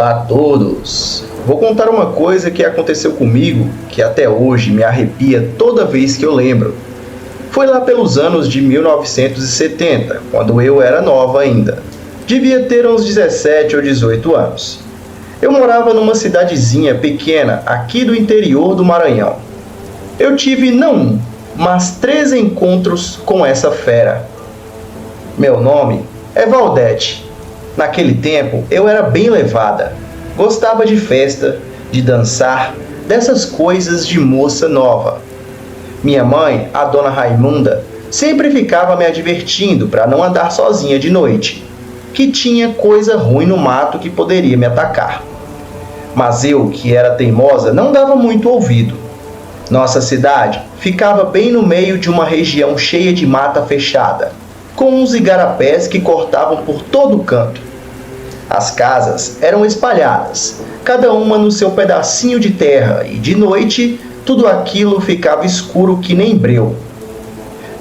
Olá a todos! Vou contar uma coisa que aconteceu comigo que até hoje me arrepia toda vez que eu lembro. Foi lá pelos anos de 1970, quando eu era nova ainda. Devia ter uns 17 ou 18 anos. Eu morava numa cidadezinha pequena aqui do interior do Maranhão. Eu tive não um, mas 3 encontros com essa fera. Meu nome é Valdete. Naquele tempo eu era bem levada. Gostava de festa, de dançar, dessas coisas de moça nova. Minha mãe, a dona Raimunda, sempre ficava me advertindo para não andar sozinha de noite, que tinha coisa ruim no mato que poderia me atacar. Mas eu, que era teimosa, não dava muito ouvido. Nossa cidade ficava bem no meio de uma região cheia de mata fechada, com uns igarapés que cortavam por todo canto. As casas eram espalhadas, cada uma no seu pedacinho de terra, e de noite tudo aquilo ficava escuro que nem breu.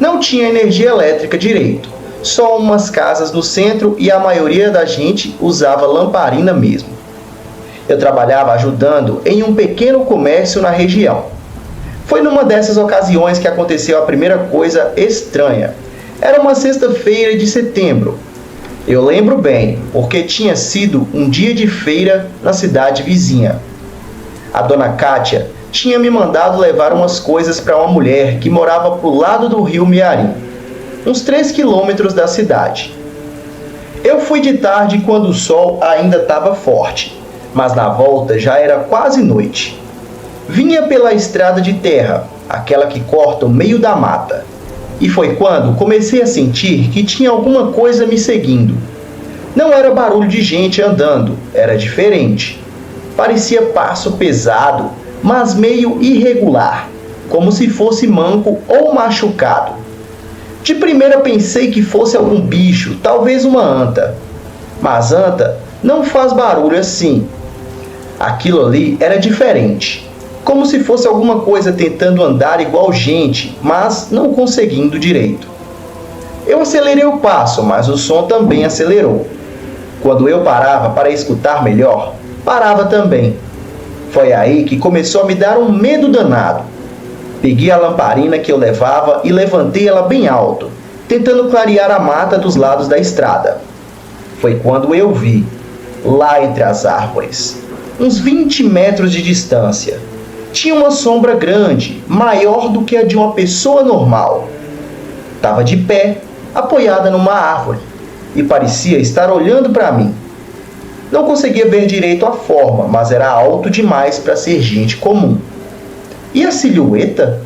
Não tinha energia elétrica direito, só umas casas no centro e a maioria da gente usava lamparina mesmo. Eu trabalhava ajudando em um pequeno comércio na região. Foi numa dessas ocasiões que aconteceu a primeira coisa estranha. Era uma sexta-feira de setembro. Eu lembro bem, porque tinha sido um dia de feira na cidade vizinha. A dona Kátia tinha me mandado levar umas coisas para uma mulher que morava pro lado do rio Miarim, uns 3 quilômetros da cidade. Eu fui de tarde quando o sol ainda estava forte, mas na volta já era quase noite. Vinha pela estrada de terra, aquela que corta o meio da mata. E foi quando comecei a sentir que tinha alguma coisa me seguindo. Não era barulho de gente andando, era diferente. Parecia passo pesado, mas meio irregular, como se fosse manco ou machucado. De primeira pensei que fosse algum bicho, talvez uma anta. Mas anta não faz barulho assim. Aquilo ali era diferente. Como se fosse alguma coisa tentando andar igual gente, mas não conseguindo direito. Eu acelerei o passo, mas o som também acelerou. Quando eu parava para escutar melhor, parava também. Foi aí que começou a me dar um medo danado. Peguei a lamparina que eu levava e levantei ela bem alto, tentando clarear a mata dos lados da estrada. Foi quando eu vi, lá entre as árvores, uns 20 metros de distância, tinha uma sombra grande, maior do que a de uma pessoa normal. Estava de pé, apoiada numa árvore, e parecia estar olhando para mim. Não conseguia ver direito a forma, mas era alto demais para ser gente comum. E a silhueta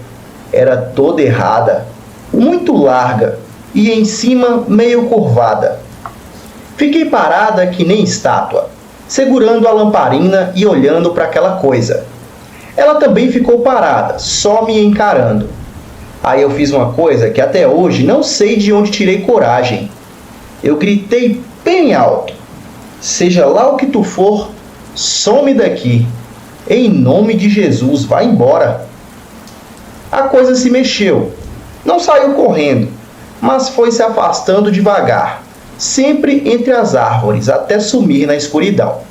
era toda errada, muito larga e em cima meio curvada. Fiquei parada que nem estátua, segurando a lamparina e olhando para aquela coisa. Ela também ficou parada, só me encarando. Aí eu fiz uma coisa que até hoje não sei de onde tirei coragem. Eu gritei bem alto: seja lá o que tu for, some daqui. Em nome de Jesus, vai embora. A coisa se mexeu. Não saiu correndo, mas foi se afastando devagar, sempre entre as árvores, até sumir na escuridão.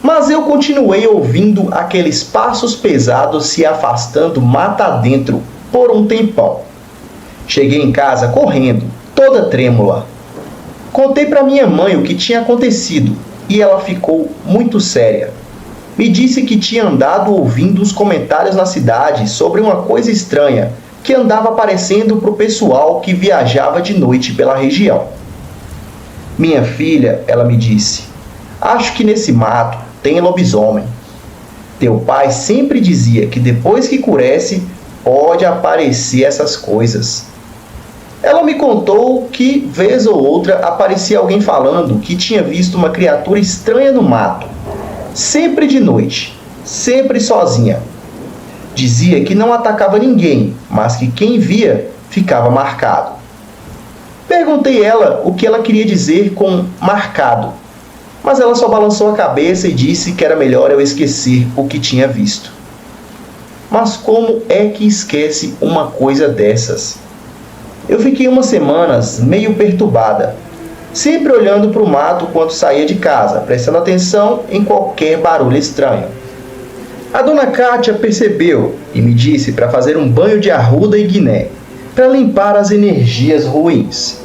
Mas eu continuei ouvindo aqueles passos pesados se afastando mata adentro por um tempão. Cheguei em casa correndo, toda trêmula. Contei para minha mãe o que tinha acontecido e ela ficou muito séria. Me disse que tinha andado ouvindo uns comentários na cidade sobre uma coisa estranha que andava aparecendo para o pessoal que viajava de noite pela região. Minha filha, ela me disse, acho que nesse mato tem lobisomem. Teu pai sempre dizia que depois que cresce, pode aparecer essas coisas. Ela me contou que, vez ou outra, aparecia alguém falando que tinha visto uma criatura estranha no mato, sempre de noite, sempre sozinha. Dizia que não atacava ninguém, mas que quem via ficava marcado. Perguntei ela o que ela queria dizer com marcado, mas ela só balançou a cabeça e disse que era melhor eu esquecer o que tinha visto. Mas como é que esquece uma coisa dessas? Eu fiquei umas semanas meio perturbada. sempre olhando para o mato quando saía de casa, prestando atenção em qualquer barulho estranho. A dona Kátia percebeu e me disse para fazer um banho de arruda e guiné, para limpar as energias ruins.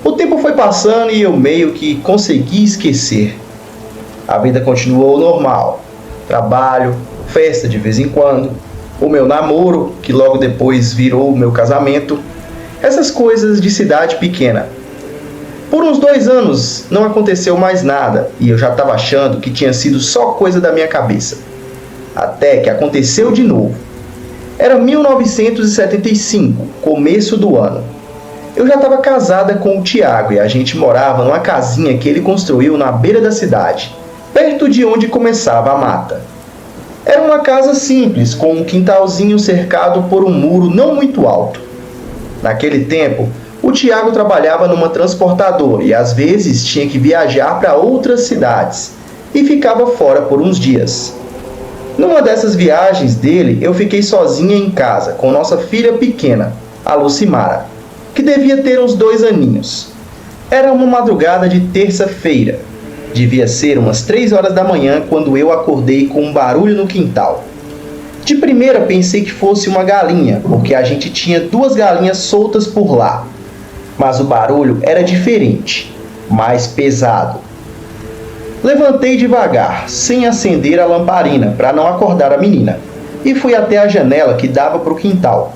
O tempo foi passando e eu meio que consegui esquecer. A vida continuou normal. Trabalho, festa de vez em quando, o meu namoro, que logo depois virou o meu casamento, essas coisas de cidade pequena. Por uns 2 anos não aconteceu mais nada e eu já estava achando que tinha sido só coisa da minha cabeça. Até que aconteceu de novo. Era 1975, começo do ano. Eu já estava casada com o Tiago e a gente morava numa casinha que ele construiu na beira da cidade, perto de onde começava a mata. Era uma casa simples, com um quintalzinho cercado por um muro não muito alto. Naquele tempo, o Tiago trabalhava numa transportadora e às vezes tinha que viajar para outras cidades e ficava fora por uns dias. Numa dessas viagens dele, eu fiquei sozinha em casa com nossa filha pequena, a Lucimara, que devia ter uns 2 aninhos. Era uma madrugada de terça-feira. Devia ser umas 3 horas da manhã quando eu acordei com um barulho no quintal. De primeira pensei que fosse uma galinha, porque a gente tinha 2 galinhas soltas por lá. Mas o barulho era diferente, mais pesado. Levantei devagar, sem acender a lamparina, para não acordar a menina, e fui até a janela que dava para o quintal.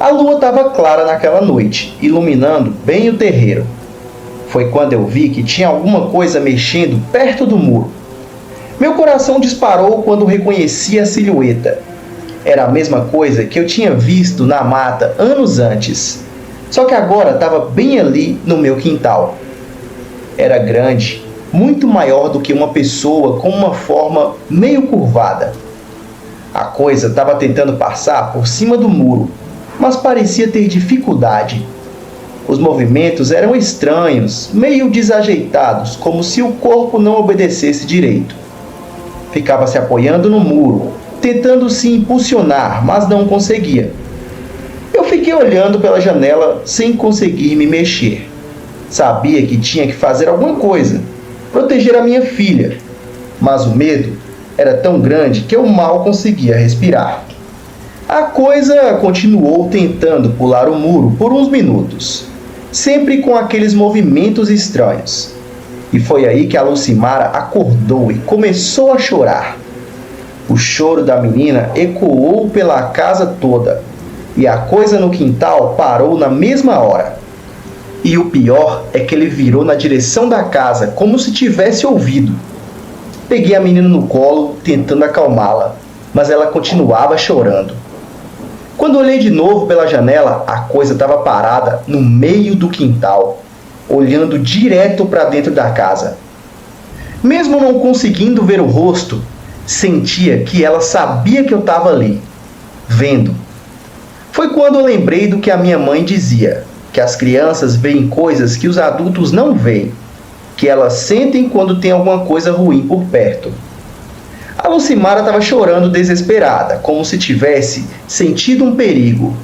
A lua estava clara naquela noite, iluminando bem o terreiro. Foi quando eu vi que tinha alguma coisa mexendo perto do muro. Meu coração disparou quando reconheci a silhueta. Era a mesma coisa que eu tinha visto na mata anos antes, só que agora estava bem ali no meu quintal. Era grande, muito maior do que uma pessoa com uma forma meio curvada. A coisa estava tentando passar por cima do muro, mas parecia ter dificuldade. Os movimentos eram estranhos, meio desajeitados, como se o corpo não obedecesse direito. Ficava se apoiando no muro, tentando se impulsionar, mas não conseguia. Eu fiquei olhando pela janela sem conseguir me mexer. Sabia que tinha que fazer alguma coisa, proteger a minha filha, mas o medo era tão grande que eu mal conseguia respirar. A coisa continuou tentando pular o muro por uns minutos, sempre com aqueles movimentos estranhos. E foi aí que a Lucimara acordou e começou a chorar. O choro da menina ecoou pela casa toda, e a coisa no quintal parou na mesma hora. E o pior é que ele virou na direção da casa, como se tivesse ouvido. Peguei a menina no colo, tentando acalmá-la, mas ela continuava chorando. Quando olhei de novo pela janela, a coisa estava parada no meio do quintal, olhando direto para dentro da casa. Mesmo não conseguindo ver o rosto, sentia que ela sabia que eu estava ali, vendo. Foi quando eu lembrei do que a minha mãe dizia, que as crianças veem coisas que os adultos não veem, que elas sentem quando tem alguma coisa ruim por perto. A Lucimara estava chorando desesperada, como se tivesse sentido um perigo.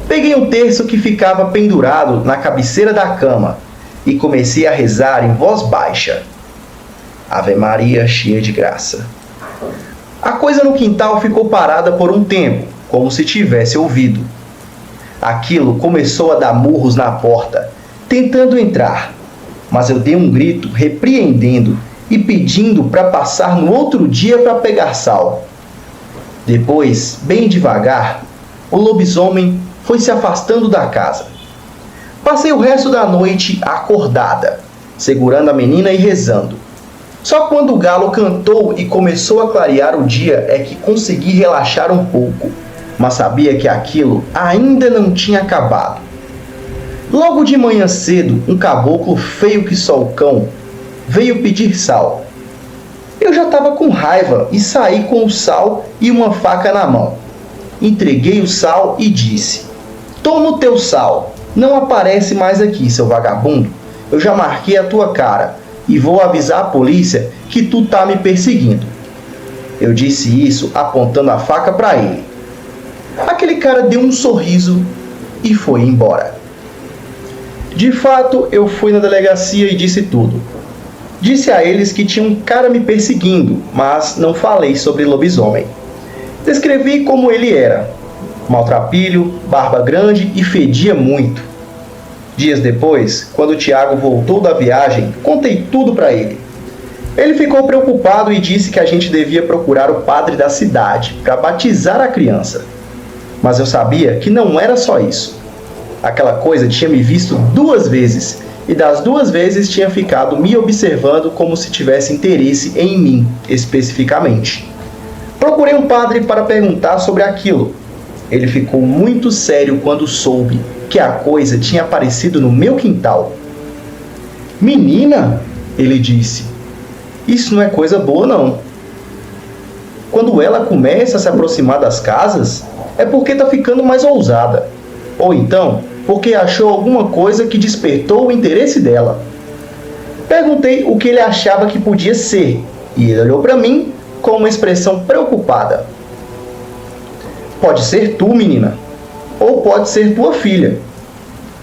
Peguei um terço que ficava pendurado na cabeceira da cama e comecei a rezar em voz baixa. Ave Maria, cheia de graça. A coisa no quintal ficou parada por um tempo, como se tivesse ouvido. Aquilo começou a dar murros na porta, tentando entrar, mas eu dei um grito repreendendo e pedindo para passar no outro dia para pegar sal. Depois, bem devagar, o lobisomem foi se afastando da casa. Passei o resto da noite acordada, segurando a menina e rezando. Só quando o galo cantou e começou a clarear o dia é que consegui relaxar um pouco, mas sabia que aquilo ainda não tinha acabado. Logo de manhã cedo, um caboclo feio que só o cão veio pedir sal. Eu já estava com raiva e saí com o sal e uma faca na mão. Entreguei o sal e disse: "Toma o teu sal, não aparece mais aqui, seu vagabundo. Eu já marquei a tua cara e vou avisar a polícia que tu tá me perseguindo." Eu disse isso apontando a faca para ele. Aquele cara deu um sorriso e foi embora. De fato, eu fui na delegacia e disse tudo. Disse a eles que tinha um cara me perseguindo, mas não falei sobre lobisomem. Descrevi como ele era: maltrapilho, barba grande e fedia muito. Dias depois, quando o Tiago voltou da viagem, contei tudo para ele. Ele ficou preocupado e disse que a gente devia procurar o padre da cidade para batizar a criança. Mas eu sabia que não era só isso. Aquela coisa tinha me visto 2 vezes, e das 2 vezes tinha ficado me observando como se tivesse interesse em mim, especificamente. Procurei um padre para perguntar sobre aquilo. Ele ficou muito sério quando soube que a coisa tinha aparecido no meu quintal. "Menina", ele disse, "isso não é coisa boa não. Quando ela começa a se aproximar das casas, é porque está ficando mais ousada. Ou então, porque achou alguma coisa que despertou o interesse dela." Perguntei o que ele achava que podia ser, e ele olhou para mim com uma expressão preocupada. "Pode ser tu, menina, ou pode ser tua filha.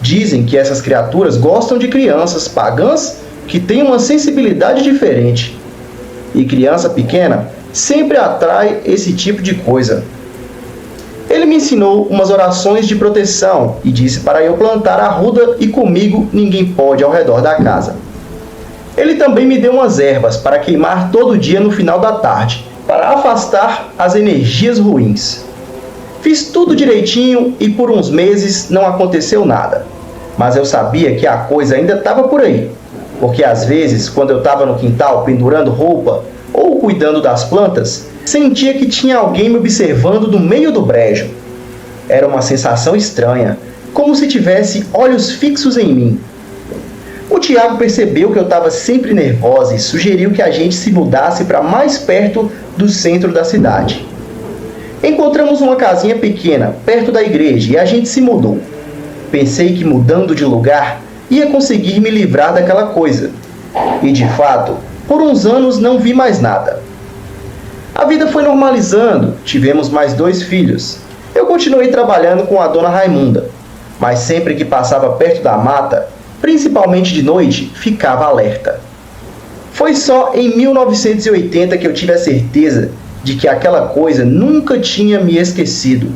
Dizem que essas criaturas gostam de crianças pagãs que têm uma sensibilidade diferente. E criança pequena sempre atrai esse tipo de coisa." Ele me ensinou umas orações de proteção e disse para eu plantar arruda e comigo ninguém pode ao redor da casa. Ele também me deu umas ervas para queimar todo dia no final da tarde, para afastar as energias ruins. Fiz tudo direitinho e por uns meses não aconteceu nada. Mas eu sabia que a coisa ainda estava por aí, porque às vezes, quando eu estava no quintal pendurando roupa ou cuidando das plantas, sentia que tinha alguém me observando do meio do brejo. Era uma sensação estranha, como se tivesse olhos fixos em mim. O Tiago percebeu que eu estava sempre nervosa e sugeriu que a gente se mudasse para mais perto do centro da cidade. Encontramos uma casinha pequena, perto da igreja, e a gente se mudou. Pensei que mudando de lugar ia conseguir me livrar daquela coisa. E de fato, por uns anos não vi mais nada. A vida foi normalizando, tivemos mais 2 filhos. Eu continuei trabalhando com a dona Raimunda, mas sempre que passava perto da mata, principalmente de noite, ficava alerta. Foi só em 1980 que eu tive a certeza de que aquela coisa nunca tinha me esquecido.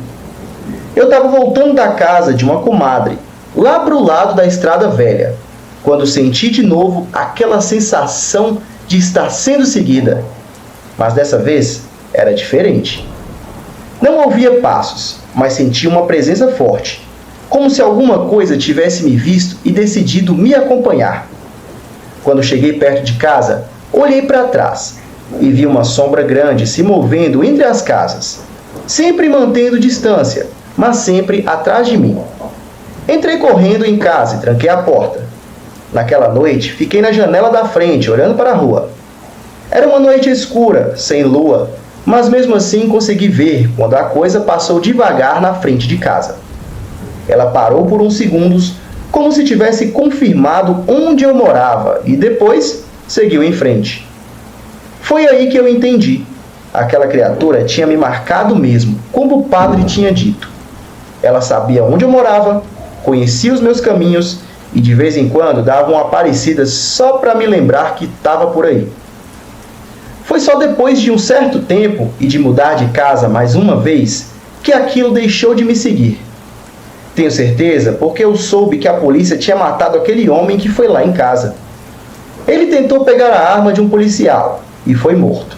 Eu estava voltando da casa de uma comadre, lá para o lado da estrada velha, quando senti de novo aquela sensação de estar sendo seguida. Mas dessa vez era diferente. Não ouvia passos, mas sentia uma presença forte, como se alguma coisa tivesse me visto e decidido me acompanhar. Quando cheguei perto de casa, olhei para trás e vi uma sombra grande se movendo entre as casas, sempre mantendo distância, mas sempre atrás de mim. Entrei correndo em casa e tranquei a porta. Naquela noite, fiquei na janela da frente, olhando para a rua. Era uma noite escura, sem lua, mas mesmo assim consegui ver quando a coisa passou devagar na frente de casa. Ela parou por uns segundos, como se tivesse confirmado onde eu morava, e depois seguiu em frente. Foi aí que eu entendi. Aquela criatura tinha me marcado mesmo, como o padre tinha dito. Ela sabia onde eu morava, conhecia os meus caminhos e de vez em quando dava uma aparecida só para me lembrar que estava por aí. Foi só depois de um certo tempo e de mudar de casa mais uma vez que aquilo deixou de me seguir. Tenho certeza porque eu soube que a polícia tinha matado aquele homem que foi lá em casa. Ele tentou pegar a arma de um policial e foi morto.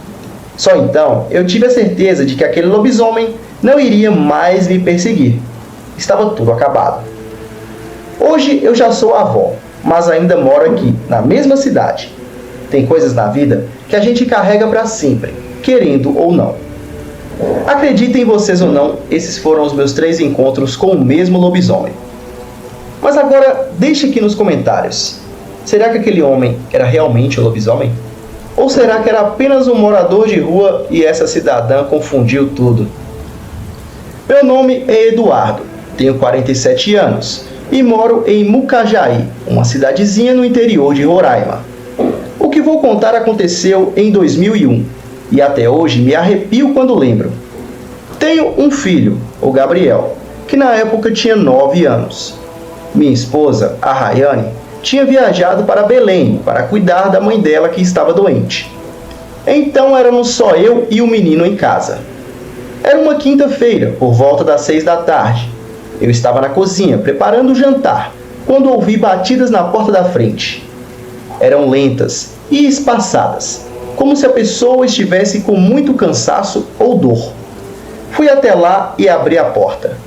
Só então eu tive a certeza de que aquele lobisomem não iria mais me perseguir. Estava tudo acabado. Hoje eu já sou avó, mas ainda moro aqui, na mesma cidade. Tem coisas na vida que a gente carrega para sempre, querendo ou não. Acreditem vocês ou não, esses foram os meus 3 encontros com o mesmo lobisomem. Mas agora, deixe aqui nos comentários. Será que aquele homem era realmente o lobisomem? Ou será que era apenas um morador de rua e essa cidadã confundiu tudo? Meu nome é Eduardo, tenho 47 anos e moro em Mucajaí, uma cidadezinha no interior de Roraima. O que vou contar aconteceu em 2001 e até hoje me arrepio quando lembro. Tenho um filho, o Gabriel, que na época tinha 9 anos. Minha esposa, a Rayane, tinha viajado para Belém para cuidar da mãe dela que estava doente. Então éramos só eu e o menino em casa. Era uma quinta-feira, por volta das 6 da tarde. Eu estava na cozinha preparando o jantar, quando ouvi batidas na porta da frente. Eram lentas e espaçadas, como se a pessoa estivesse com muito cansaço ou dor. Fui até lá e abri a porta.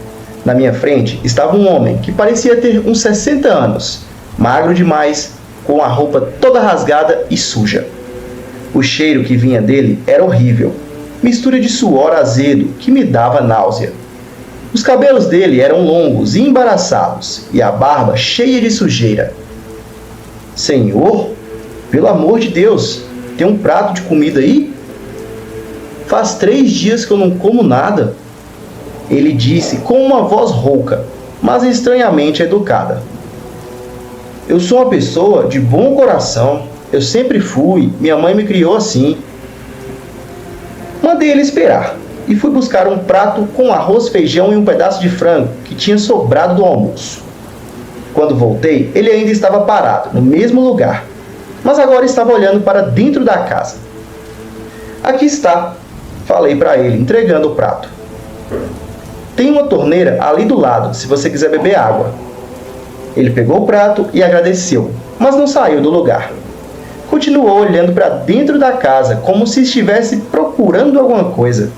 Na minha frente estava um homem que parecia ter uns 60 anos, magro demais, com a roupa toda rasgada e suja. O cheiro que vinha dele era horrível, mistura de suor azedo que me dava náusea. Os cabelos dele eram longos e embaraçados, e a barba cheia de sujeira. Senhor, pelo amor de Deus, tem um prato de comida aí? Faz 3 dias que eu não como nada. Ele disse com uma voz rouca, mas estranhamente educada. Eu sou uma pessoa de bom coração. Eu sempre fui. Minha mãe me criou assim. Mandei ele esperar e fui buscar um prato com arroz, feijão e um pedaço de frango que tinha sobrado do almoço. Quando voltei, ele ainda estava parado, no mesmo lugar, mas agora estava olhando para dentro da casa. Aqui está, falei para ele, entregando o prato. Tem uma torneira ali do lado, se você quiser beber água. Ele pegou o prato e agradeceu, mas não saiu do lugar. Continuou olhando para dentro da casa, como se estivesse procurando alguma coisa.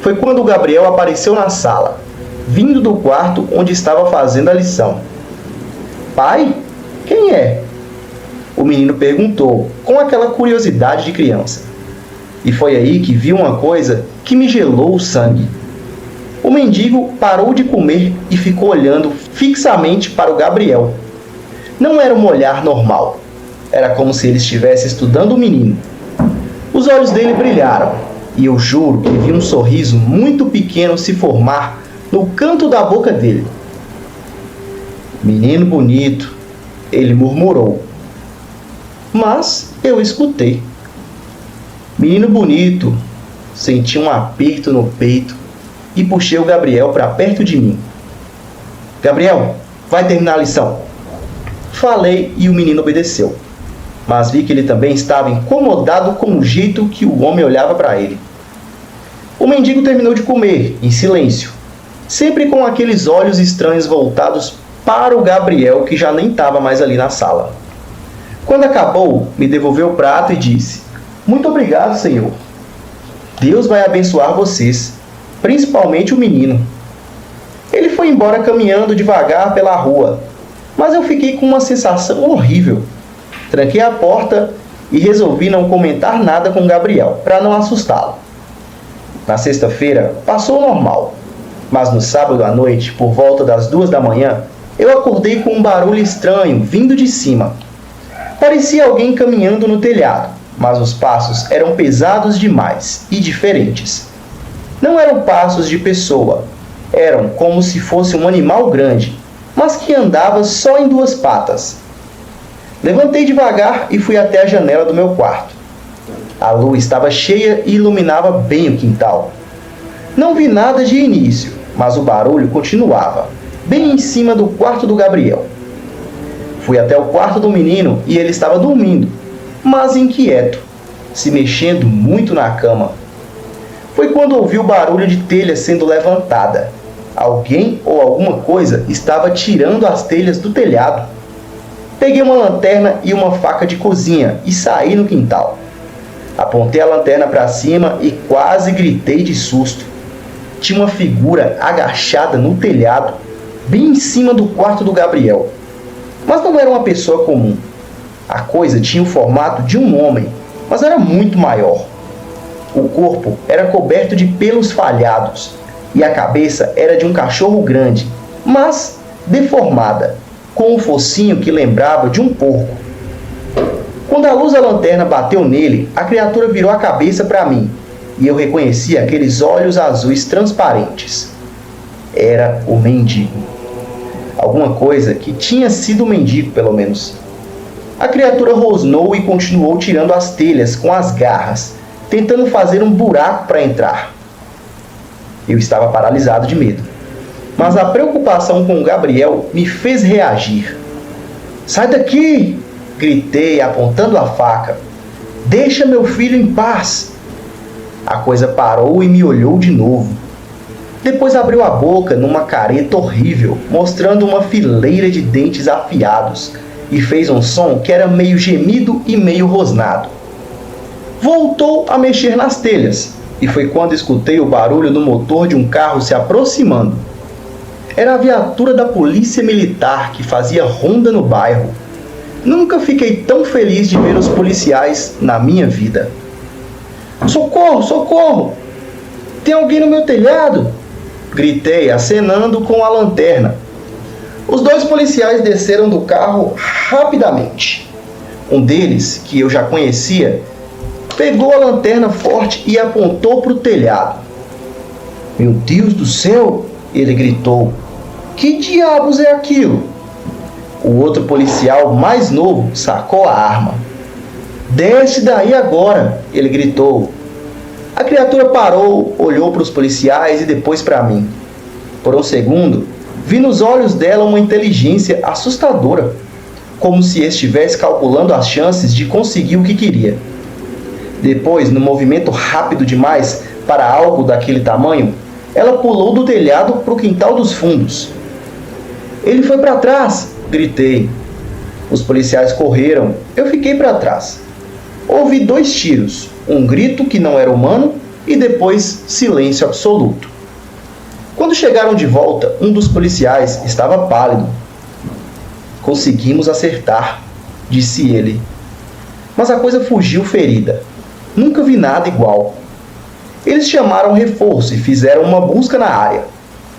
Foi quando o Gabriel apareceu na sala, vindo do quarto onde estava fazendo a lição. Pai? Quem é? O menino perguntou, com aquela curiosidade de criança. E foi aí que vi uma coisa que me gelou o sangue. O mendigo parou de comer e ficou olhando fixamente para o Gabriel. Não era um olhar normal. Era como se ele estivesse estudando o menino. Os olhos dele brilharam, e eu juro que vi um sorriso muito pequeno se formar no canto da boca dele. Menino bonito, ele murmurou. Mas eu escutei. Menino bonito, senti um aperto no peito e puxei o Gabriel para perto de mim. Gabriel, vai terminar a lição. Falei e o menino obedeceu. Mas vi que ele também estava incomodado com o jeito que o homem olhava para ele. O mendigo terminou de comer, em silêncio, sempre com aqueles olhos estranhos voltados para o Gabriel, que já nem estava mais ali na sala. Quando acabou, me devolveu o prato e disse: Muito obrigado, Senhor. Deus vai abençoar vocês, principalmente o menino. Ele foi embora caminhando devagar pela rua, mas eu fiquei com uma sensação horrível. Tranquei a porta e resolvi não comentar nada com Gabriel, para não assustá-lo. Na sexta-feira, passou normal, mas no sábado à noite, por volta das 2 da manhã, eu acordei com um barulho estranho vindo de cima. Parecia alguém caminhando no telhado, mas os passos eram pesados demais e diferentes. Não eram passos de pessoa, eram como se fosse um animal grande, mas que andava só em 2 patas. Levantei devagar e fui até a janela do meu quarto. A luz estava cheia e iluminava bem o quintal. Não vi nada de início, mas o barulho continuava, bem em cima do quarto do Gabriel. Fui até o quarto do menino e ele estava dormindo, mas inquieto, se mexendo muito na cama. Foi quando ouvi o barulho de telha sendo levantada. Alguém ou alguma coisa estava tirando as telhas do telhado. Peguei uma lanterna e uma faca de cozinha e saí no quintal. Apontei a lanterna para cima e quase gritei de susto. Tinha uma figura agachada no telhado, bem em cima do quarto do Gabriel. Mas não era uma pessoa comum. A coisa tinha o formato de um homem, mas era muito maior. O corpo era coberto de pelos falhados e a cabeça era de um cachorro grande, mas deformada, com um focinho que lembrava de um porco. Quando a luz da lanterna bateu nele, a criatura virou a cabeça para mim, e eu reconheci aqueles olhos azuis transparentes. Era o mendigo. Alguma coisa que tinha sido o mendigo, pelo menos. A criatura rosnou e continuou tirando as telhas com as garras, tentando fazer um buraco para entrar. Eu estava paralisado de medo. mas a preocupação com Gabriel me fez reagir. Sai daqui! Gritei, apontando a faca. Deixa meu filho em paz! A coisa parou e me olhou de novo. Depois abriu a boca numa careta horrível, mostrando uma fileira de dentes afiados, e fez um som que era meio gemido e meio rosnado. Voltou a mexer nas telhas, e foi quando escutei o barulho do motor de um carro se aproximando. Era a viatura da polícia militar que fazia ronda no bairro. Nunca fiquei tão feliz de ver os policiais na minha vida. Socorro, socorro! Tem alguém no meu telhado! Gritei, acenando com a lanterna. Os dois policiais desceram do carro rapidamente. Um deles, que eu já conhecia, pegou a lanterna forte e apontou para o telhado. Meu Deus do céu! Ele gritou. Que diabos é aquilo? O outro policial, mais novo, sacou a arma. Desce daí agora! Ele gritou. A criatura parou, olhou para os policiais e depois para mim. Por um segundo, vi nos olhos dela uma inteligência assustadora, como se estivesse calculando as chances de conseguir o que queria. Depois, num movimento rápido demais para algo daquele tamanho, ela pulou do telhado para o quintal dos fundos. Ele foi para trás! Gritei. Os policiais correram. Eu fiquei para trás. Ouvi 2 tiros, um grito que não era humano e depois silêncio absoluto. Quando chegaram de volta, um dos policiais estava pálido. Conseguimos acertar, disse ele. Mas a coisa fugiu ferida. Nunca vi nada igual. Eles chamaram reforço e fizeram uma busca na área,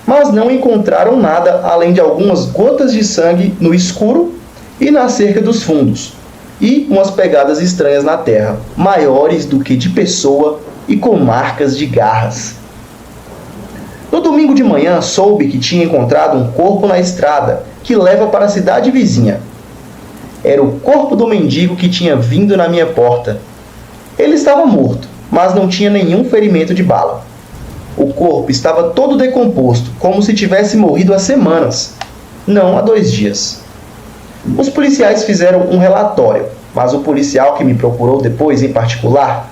mas não encontraram nada além de algumas gotas de sangue no escuro e na cerca dos fundos, e umas pegadas estranhas na terra, maiores do que de pessoa e com marcas de garras. No domingo de manhã, soube que tinha encontrado um corpo na estrada que leva para a cidade vizinha. Era o corpo do mendigo que tinha vindo na minha porta. Ele estava morto, mas não tinha nenhum ferimento de bala. O corpo estava todo decomposto, como se tivesse morrido há semanas, não há 2 dias. Os policiais fizeram um relatório, mas o policial que me procurou depois, em particular,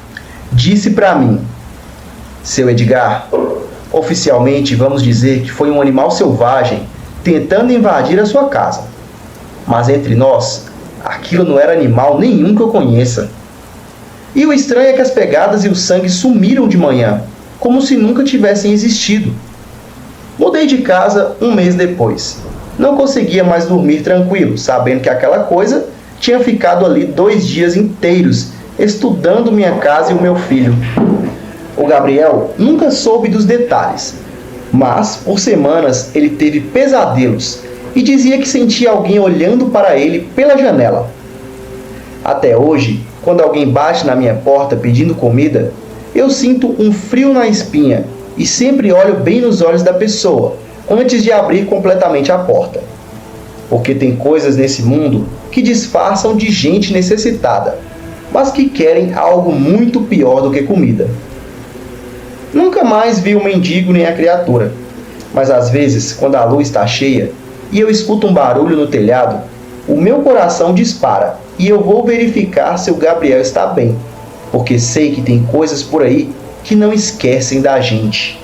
disse para mim: Seu Edgar, oficialmente vamos dizer que foi um animal selvagem tentando invadir a sua casa. Mas entre nós, aquilo não era animal nenhum que eu conheça. E o estranho é que as pegadas e o sangue sumiram de manhã, como se nunca tivessem existido. Mudei de casa 1 mês depois. Não conseguia mais dormir tranquilo, sabendo que aquela coisa tinha ficado ali 2 dias inteiros, estudando minha casa e o meu filho. O Gabriel nunca soube dos detalhes, mas por semanas ele teve pesadelos e dizia que sentia alguém olhando para ele pela janela. Até hoje, quando alguém bate na minha porta pedindo comida, eu sinto um frio na espinha e sempre olho bem nos olhos da pessoa antes de abrir completamente a porta. Porque tem coisas nesse mundo que disfarçam de gente necessitada, mas que querem algo muito pior do que comida. Nunca mais vi o mendigo nem a criatura, mas às vezes, quando a lua está cheia e eu escuto um barulho no telhado, o meu coração dispara e eu vou verificar se o Gabriel está bem, porque sei que tem coisas por aí que não esquecem da gente.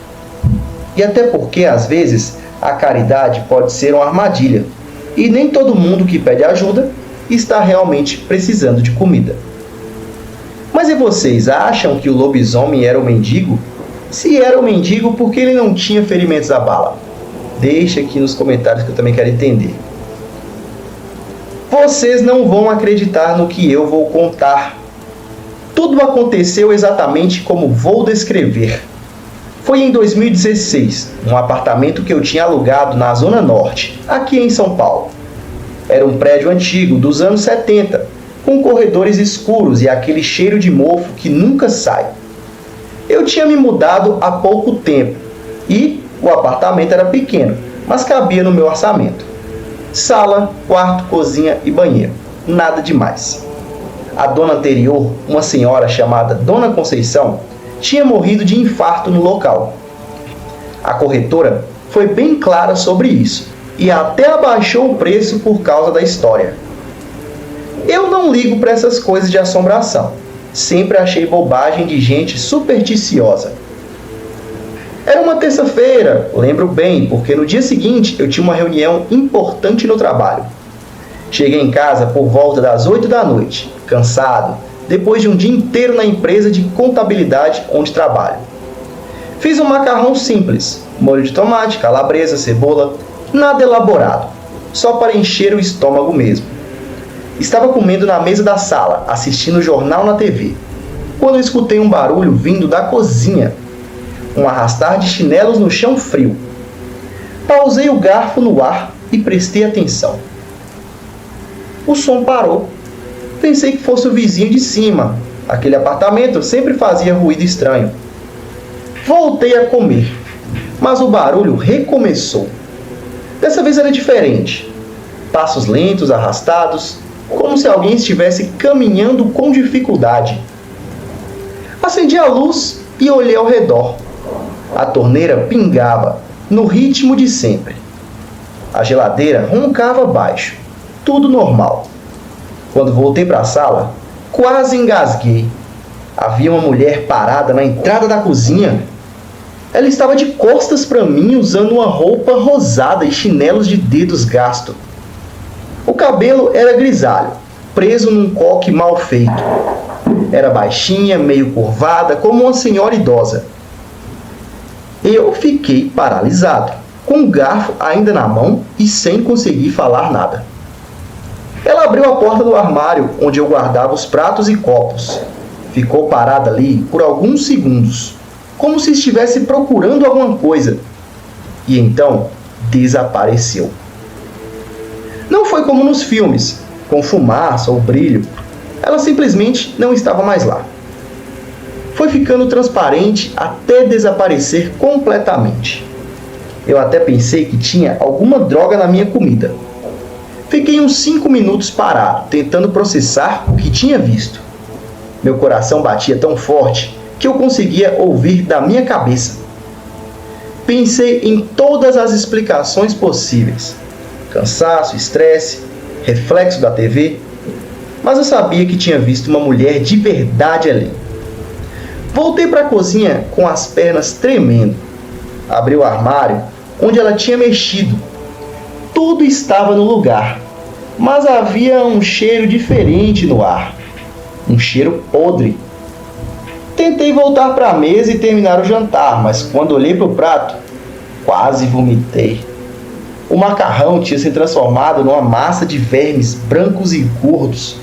E até porque, às vezes, a caridade pode ser uma armadilha, e nem todo mundo que pede ajuda está realmente precisando de comida. Mas e vocês acham que o lobisomem era o mendigo? Se era o mendigo, por que ele não tinha ferimentos à bala? Deixa aqui nos comentários que eu também quero entender. Vocês não vão acreditar no que eu vou contar. Tudo aconteceu exatamente como vou descrever. Foi em 2016, num apartamento que eu tinha alugado na Zona Norte, aqui em São Paulo. Era um prédio antigo, dos anos 70, com corredores escuros e aquele cheiro de mofo que nunca sai. Eu tinha me mudado há pouco tempo e o apartamento era pequeno, mas cabia no meu orçamento. Sala, quarto, cozinha e banheiro. Nada demais. A dona anterior, uma senhora chamada Dona Conceição, tinha morrido de infarto no local. A corretora foi bem clara sobre isso e até abaixou o preço por causa da história. Eu não ligo para essas coisas de assombração. Sempre achei bobagem de gente supersticiosa. Era uma terça-feira, lembro bem, porque no dia seguinte eu tinha uma reunião importante no trabalho. Cheguei em casa por volta das 8 da noite, cansado, depois de um dia inteiro na empresa de contabilidade onde trabalho. Fiz um macarrão simples, molho de tomate, calabresa, cebola, nada elaborado, só para encher o estômago mesmo. Estava comendo na mesa da sala, assistindo o jornal na TV, quando escutei um barulho vindo da cozinha, um arrastar de chinelos no chão frio. Pausei o garfo no ar e prestei atenção. O som parou. Pensei que fosse o vizinho de cima. Aquele apartamento sempre fazia ruído estranho. Voltei a comer, mas o barulho recomeçou. Dessa vez era diferente. Passos lentos, arrastados, como se alguém estivesse caminhando com dificuldade. Acendi a luz e olhei ao redor. A torneira pingava, no ritmo de sempre. A geladeira roncava baixo. Tudo normal. Quando voltei para a sala, quase engasguei. Havia uma mulher parada na entrada da cozinha. Ela estava de costas para mim, usando uma roupa rosada e chinelos de dedos gasto. O cabelo era grisalho, preso num coque mal feito. Era baixinha, meio curvada, como uma senhora idosa. Eu fiquei paralisado, com o garfo ainda na mão e sem conseguir falar nada. Ela abriu a porta do armário onde eu guardava os pratos e copos. Ficou parada ali por alguns segundos, como se estivesse procurando alguma coisa. E então desapareceu. Não foi como nos filmes, com fumaça ou brilho. Ela simplesmente não estava mais lá. Foi ficando transparente até desaparecer completamente. Eu até pensei que tinha alguma droga na minha comida. Fiquei uns 5 minutos parado, tentando processar o que tinha visto. Meu coração batia tão forte que eu conseguia ouvir da minha cabeça. Pensei em todas as explicações possíveis. Cansaço, estresse, reflexo da TV. Mas eu sabia que tinha visto uma mulher de verdade ali. Voltei para a cozinha com as pernas tremendo. Abri o armário onde ela tinha mexido. Tudo estava no lugar, mas havia um cheiro diferente no ar. Um cheiro podre. Tentei voltar para a mesa e terminar o jantar, mas quando olhei para o prato, quase vomitei. O macarrão tinha se transformado numa massa de vermes brancos e gordos,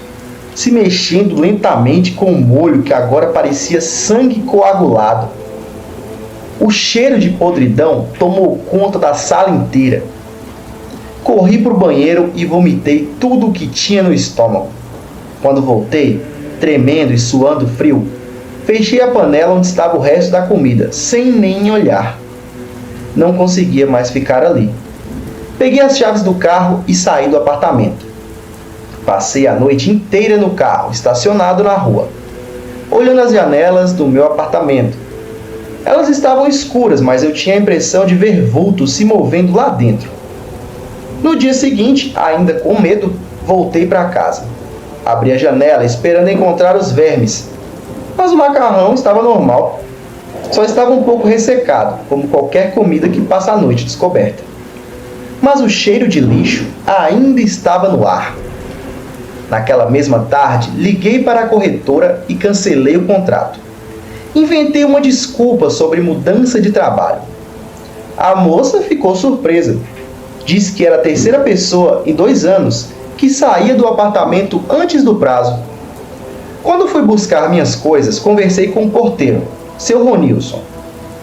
se mexendo lentamente com o molho que agora parecia sangue coagulado. O cheiro de podridão tomou conta da sala inteira. Corri para o banheiro e vomitei tudo o que tinha no estômago. Quando voltei, tremendo e suando frio, fechei a panela onde estava o resto da comida, sem nem olhar. Não conseguia mais ficar ali. Peguei as chaves do carro e saí do apartamento. Passei a noite inteira no carro, estacionado na rua, olhando as janelas do meu apartamento. Elas estavam escuras, mas eu tinha a impressão de ver vultos se movendo lá dentro. No dia seguinte, ainda com medo, voltei para casa. Abri a janela esperando encontrar os vermes, mas o macarrão estava normal. Só estava um pouco ressecado, como qualquer comida que passa a noite descoberta. Mas o cheiro de lixo ainda estava no ar. Naquela mesma tarde, liguei para a corretora e cancelei o contrato. Inventei uma desculpa sobre mudança de trabalho. A moça ficou surpresa. Disse que era a terceira pessoa em 2 anos que saía do apartamento antes do prazo. Quando fui buscar minhas coisas, conversei com o porteiro, seu Ronilson,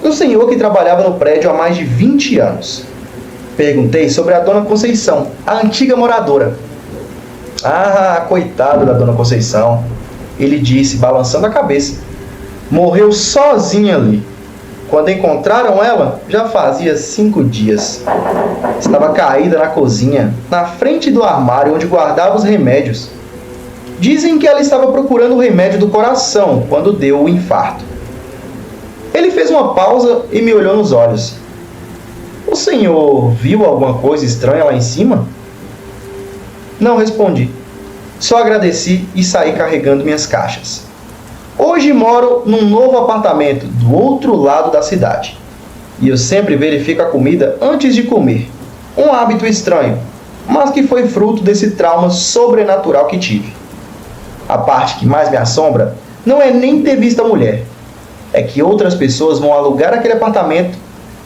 um senhor que trabalhava no prédio há mais de 20 anos. Perguntei sobre a dona Conceição, a antiga moradora. Ah, coitada da dona Conceição, ele disse, balançando a cabeça. Morreu sozinha ali. Quando encontraram ela, já fazia 5 dias. Estava caída na cozinha, na frente do armário onde guardava os remédios. Dizem que ela estava procurando o remédio do coração quando deu o infarto. Ele fez uma pausa e me olhou nos olhos. O senhor viu alguma coisa estranha lá em cima? Não respondi. Só agradeci e saí carregando minhas caixas. Hoje moro num novo apartamento do outro lado da cidade. E eu sempre verifico a comida antes de comer. Um hábito estranho, mas que foi fruto desse trauma sobrenatural que tive. A parte que mais me assombra não é nem ter visto a mulher. É que outras pessoas vão alugar aquele apartamento,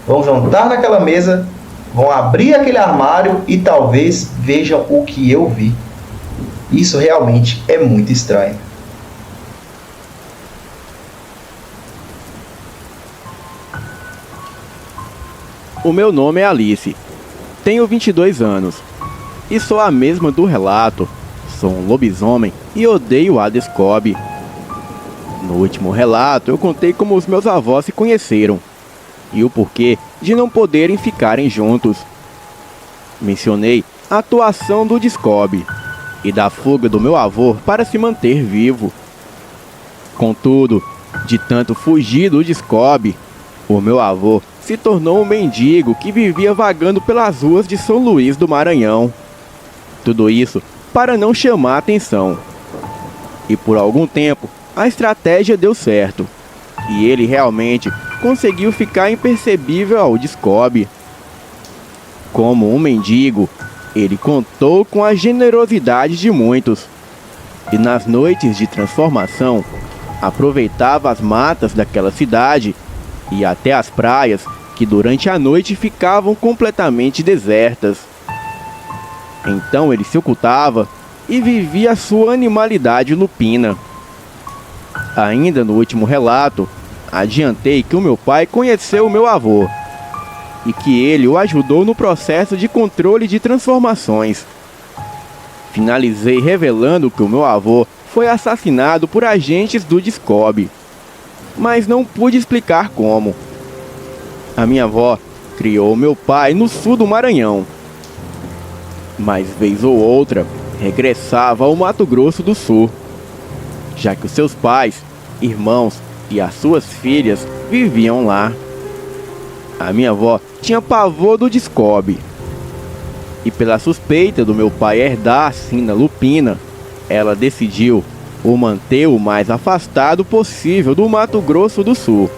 vão jantar naquela mesa, vão abrir aquele armário e talvez vejam o que eu vi. Isso realmente é muito estranho. O meu nome é Alice. Tenho 22 anos. E sou a mesma do relato. Sou um lobisomem e odeio Hades Cobb. No último relato, eu contei como os meus avós se conheceram e o porquê de não poderem ficarem juntos. Mencionei a atuação do Discob e da fuga do meu avô para se manter vivo. Contudo, de tanto fugir do Discob, o meu avô se tornou um mendigo que vivia vagando pelas ruas de São Luís do Maranhão. Tudo isso para não chamar atenção. E por algum tempo, a estratégia deu certo. E ele realmente conseguiu ficar imperceptível ao Discob. Como um mendigo, ele contou com a generosidade de muitos. E nas noites de transformação, aproveitava as matas daquela cidade e até as praias que durante a noite ficavam completamente desertas. Então ele se ocultava e vivia a sua animalidade lupina. Ainda no último relato, adiantei que o meu pai conheceu o meu avô e que ele o ajudou no processo de controle de transformações. Finalizei revelando que o meu avô foi assassinado por agentes do Discob, mas não pude explicar como. A minha avó criou meu pai no sul do Maranhão, mas vez ou outra regressava ao Mato Grosso do Sul, já que os seus pais, irmãos e as suas filhas viviam lá. A minha avó tinha pavor do Discob, e pela suspeita do meu pai herdar a sina lupina, ela decidiu o manter o mais afastado possível do Mato Grosso do Sul,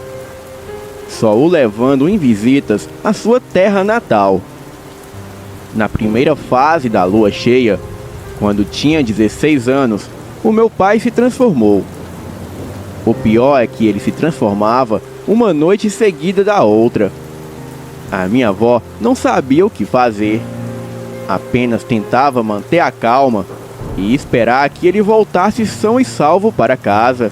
só o levando em visitas à sua terra natal. Na primeira fase da lua cheia, quando tinha 16 anos, o meu pai se transformou. O pior é que ele se transformava uma noite seguida da outra. A minha avó não sabia o que fazer. Apenas tentava manter a calma e esperar que ele voltasse são e salvo para casa.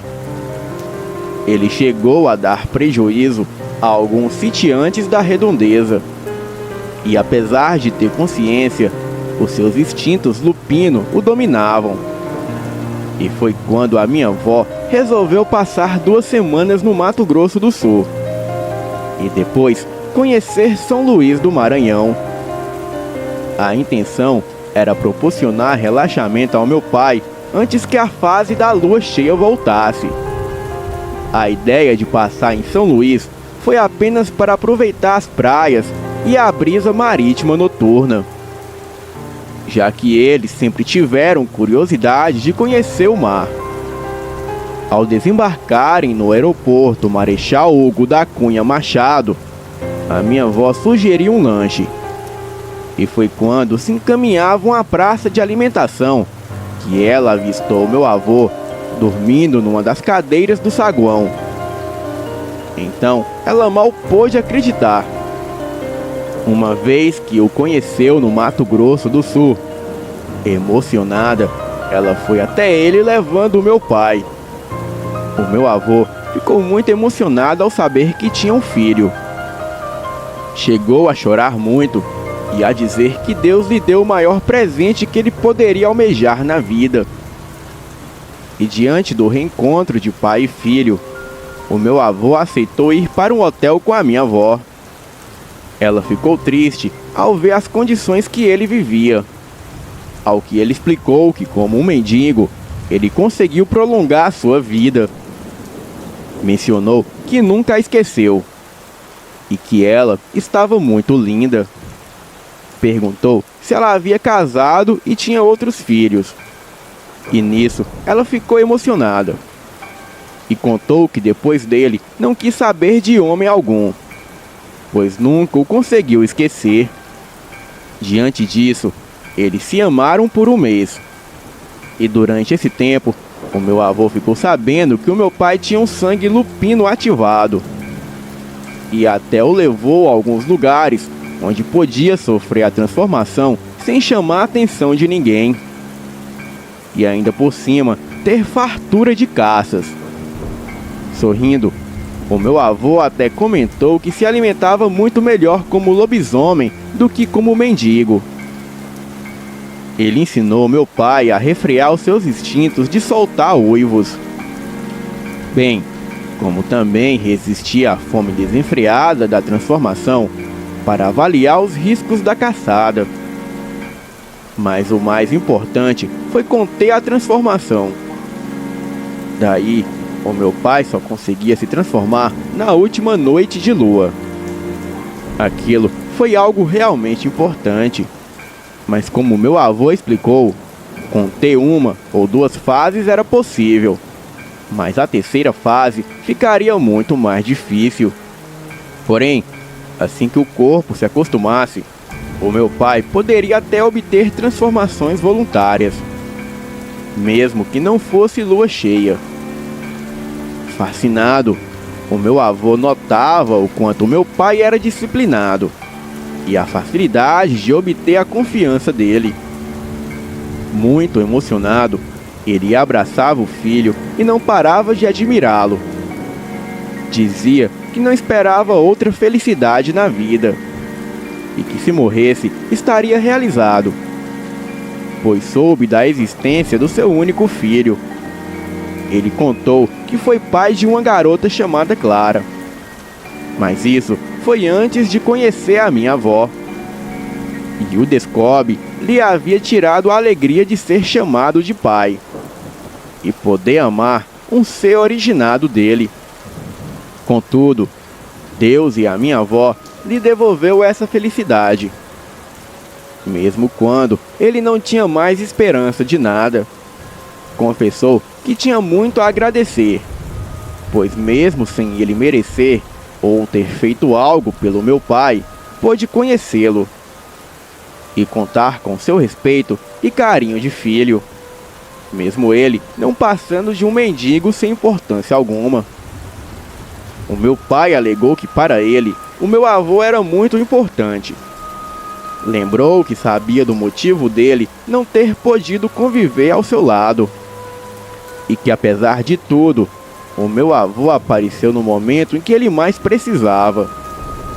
Ele chegou a dar prejuízo a alguns sitiantes da redondeza. E apesar de ter consciência, os seus instintos lupino o dominavam. E foi quando a minha avó resolveu passar 2 semanas no Mato Grosso do Sul e depois conhecer São Luís do Maranhão. A intenção era proporcionar relaxamento ao meu pai antes que a fase da lua cheia voltasse. A ideia de passar em São Luís foi apenas para aproveitar as praias e a brisa marítima noturna, já que eles sempre tiveram curiosidade de conhecer o mar. Ao desembarcarem no aeroporto Marechal Hugo da Cunha Machado, a minha avó sugeriu um lanche. E foi quando se encaminhavam à praça de alimentação que ela avistou meu avô dormindo numa das cadeiras do saguão. Então ela mal pôde acreditar, uma vez que o conheceu no Mato Grosso do Sul. Emocionada, ela foi até ele levando o meu pai. O meu avô ficou muito emocionado ao saber que tinha um filho. Chegou a chorar muito e a dizer que Deus lhe deu o maior presente que ele poderia almejar na vida. E diante do reencontro de pai e filho, o meu avô aceitou ir para um hotel com a minha avó. Ela ficou triste ao ver as condições que ele vivia, ao que ele explicou que, como um mendigo, ele conseguiu prolongar a sua vida. Mencionou que nunca a esqueceu e que ela estava muito linda. Perguntou se ela havia casado e tinha outros filhos. E nisso ela ficou emocionada. E contou que depois dele não quis saber de homem algum, pois nunca o conseguiu esquecer. Diante disso, eles se amaram por um mês. E durante esse tempo, o meu avô ficou sabendo que o meu pai tinha um sangue lupino ativado. E até o levou a alguns lugares onde podia sofrer a transformação sem chamar a atenção de ninguém. E ainda por cima, ter fartura de caças. Sorrindo, o meu avô até comentou que se alimentava muito melhor como lobisomem do que como mendigo. Ele ensinou meu pai a refrear os seus instintos de soltar uivos. Bem, como também resistia à fome desenfreada da transformação para avaliar os riscos da caçada. Mas o mais importante foi conter a transformação. Daí, o meu pai só conseguia se transformar na última noite de lua. Aquilo foi algo realmente importante. Mas como meu avô explicou, conter uma ou duas fases era possível. Mas a terceira fase ficaria muito mais difícil. Porém, assim que o corpo se acostumasse, o meu pai poderia até obter transformações voluntárias, mesmo que não fosse lua cheia. Fascinado, o meu avô notava o quanto meu pai era disciplinado e a facilidade de obter a confiança dele. Muito emocionado, ele abraçava o filho e não parava de admirá-lo. Dizia que não esperava outra felicidade na vida e que se morresse estaria realizado, pois soube da existência do seu único filho. Ele contou que foi pai de uma garota chamada Clara. Mas isso foi antes de conhecer a minha avó. E o Descobre lhe havia tirado a alegria de ser chamado de pai e poder amar um ser originado dele. Contudo, Deus e a minha avó lhe devolveu essa felicidade, mesmo quando ele não tinha mais esperança de nada. Confessou que tinha muito a agradecer, pois mesmo sem ele merecer ou ter feito algo pelo meu pai, pôde conhecê-lo e contar com seu respeito e carinho de filho, mesmo ele não passando de um mendigo sem importância alguma. O meu pai alegou que para ele, o meu avô era muito importante. Lembrou que sabia do motivo dele não ter podido conviver ao seu lado. E que apesar de tudo, o meu avô apareceu no momento em que ele mais precisava.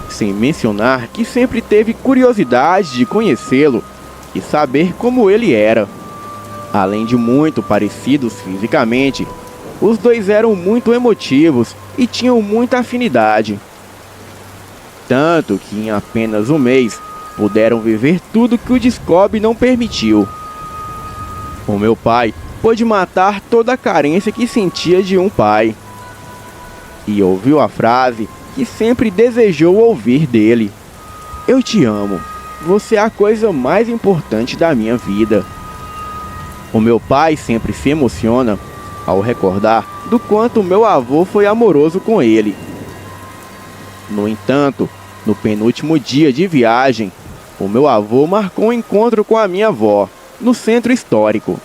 Sem mencionar que sempre teve curiosidade de conhecê-lo e saber como ele era. Além de muito parecidos fisicamente, os dois eram muito emotivos e tinham muita afinidade. Tanto que em apenas um mês puderam viver tudo que o Descobre não permitiu. O meu pai pôde matar toda a carência que sentia de um pai. E ouviu a frase que sempre desejou ouvir dele: "Eu te amo. Você é a coisa mais importante da minha vida." O meu pai sempre se emociona ao recordar do quanto meu avô foi amoroso com ele. No entanto, no penúltimo dia de viagem, o meu avô marcou um encontro com a minha avó, no centro histórico.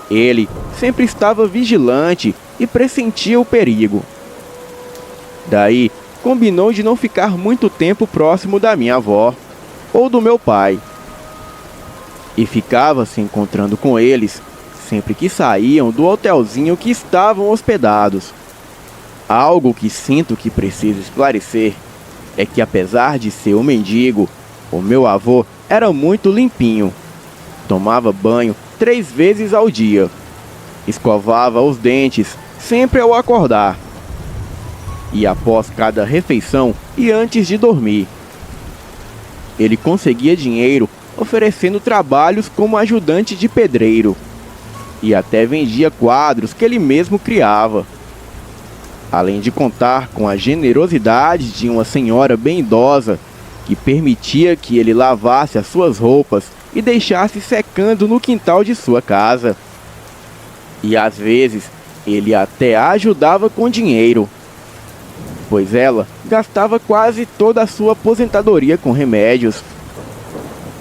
Ele sempre estava vigilante e pressentia o perigo. Daí, combinou de não ficar muito tempo próximo da minha avó ou do meu pai. E ficava se encontrando com eles sempre que saíam do hotelzinho que estavam hospedados. Algo que sinto que preciso esclarecer é que, apesar de ser um mendigo, o meu avô era muito limpinho. Tomava banho 3 vezes ao dia. Escovava os dentes sempre ao acordar. E após cada refeição e antes de dormir. Ele conseguia dinheiro oferecendo trabalhos como ajudante de pedreiro. E até vendia quadros que ele mesmo criava. além de contar com a generosidade de uma senhora bem idosa que permitia que ele lavasse as suas roupas e deixasse secando no quintal de sua casa. E às vezes ele até a ajudava com dinheiro, pois ela gastava quase toda a sua aposentadoria com remédios.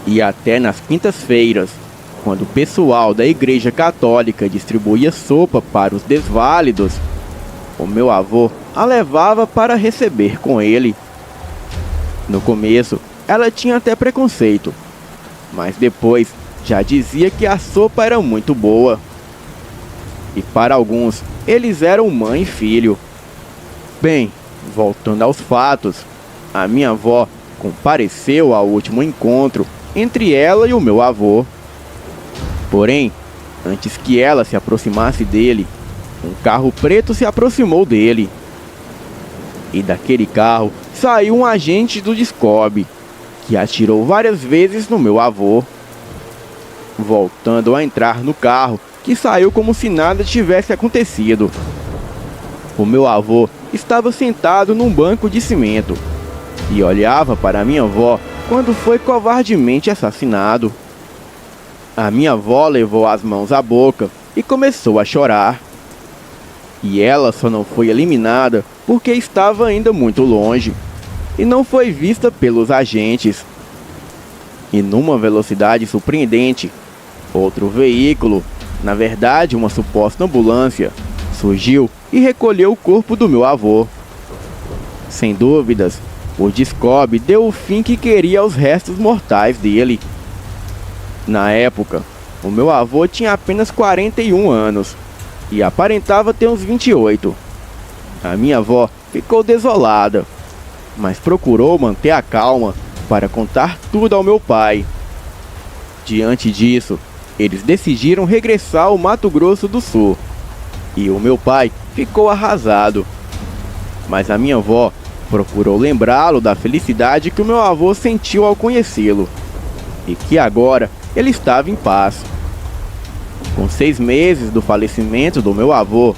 E até nas quintas-feiras, quando o pessoal da Igreja Católica distribuía sopa para os desválidos, o meu avô a levava para receber com ele. No começo, ela tinha até preconceito, mas depois já dizia que a sopa era muito boa. E para alguns, eles eram mãe e filho. Bem, voltando aos fatos, a minha avó compareceu ao último encontro entre ela e o meu avô. Porém, antes que ela se aproximasse dele, um carro preto se aproximou dele. E daquele carro saiu um agente do Discob, que atirou várias vezes no meu avô. Voltando a entrar no carro, que saiu como se nada tivesse acontecido. O meu avô estava sentado num banco de cimento e olhava para minha avó quando foi covardemente assassinado. A minha avó levou as mãos à boca e começou a chorar. E ela só não foi eliminada porque estava ainda muito longe e não foi vista pelos agentes. E numa velocidade surpreendente, outro veículo, na verdade uma suposta ambulância, surgiu e recolheu o corpo do meu avô. Sem dúvidas, o Discob deu o fim que queria aos restos mortais dele. Na época, o meu avô tinha apenas 41 anos e aparentava ter uns 28. A minha avó ficou desolada, mas procurou manter a calma para contar tudo ao meu pai. Diante disso, eles decidiram regressar ao Mato Grosso do Sul e o meu pai ficou arrasado. Mas a minha avó procurou lembrá-lo da felicidade que o meu avô sentiu ao conhecê-lo e que agora ele estava em paz. Com 6 meses do falecimento do meu avô,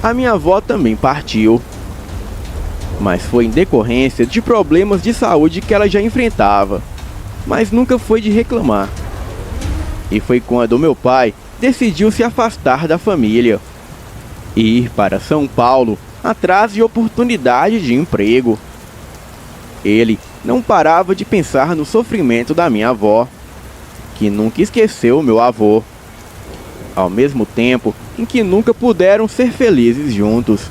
a minha avó também partiu. Mas foi em decorrência de problemas de saúde que ela já enfrentava, mas nunca foi de reclamar. E foi quando meu pai decidiu se afastar da família e ir para São Paulo atrás de oportunidade de emprego. Ele não parava de pensar no sofrimento da minha avó, que nunca esqueceu o meu avô, ao mesmo tempo em que nunca puderam ser felizes juntos.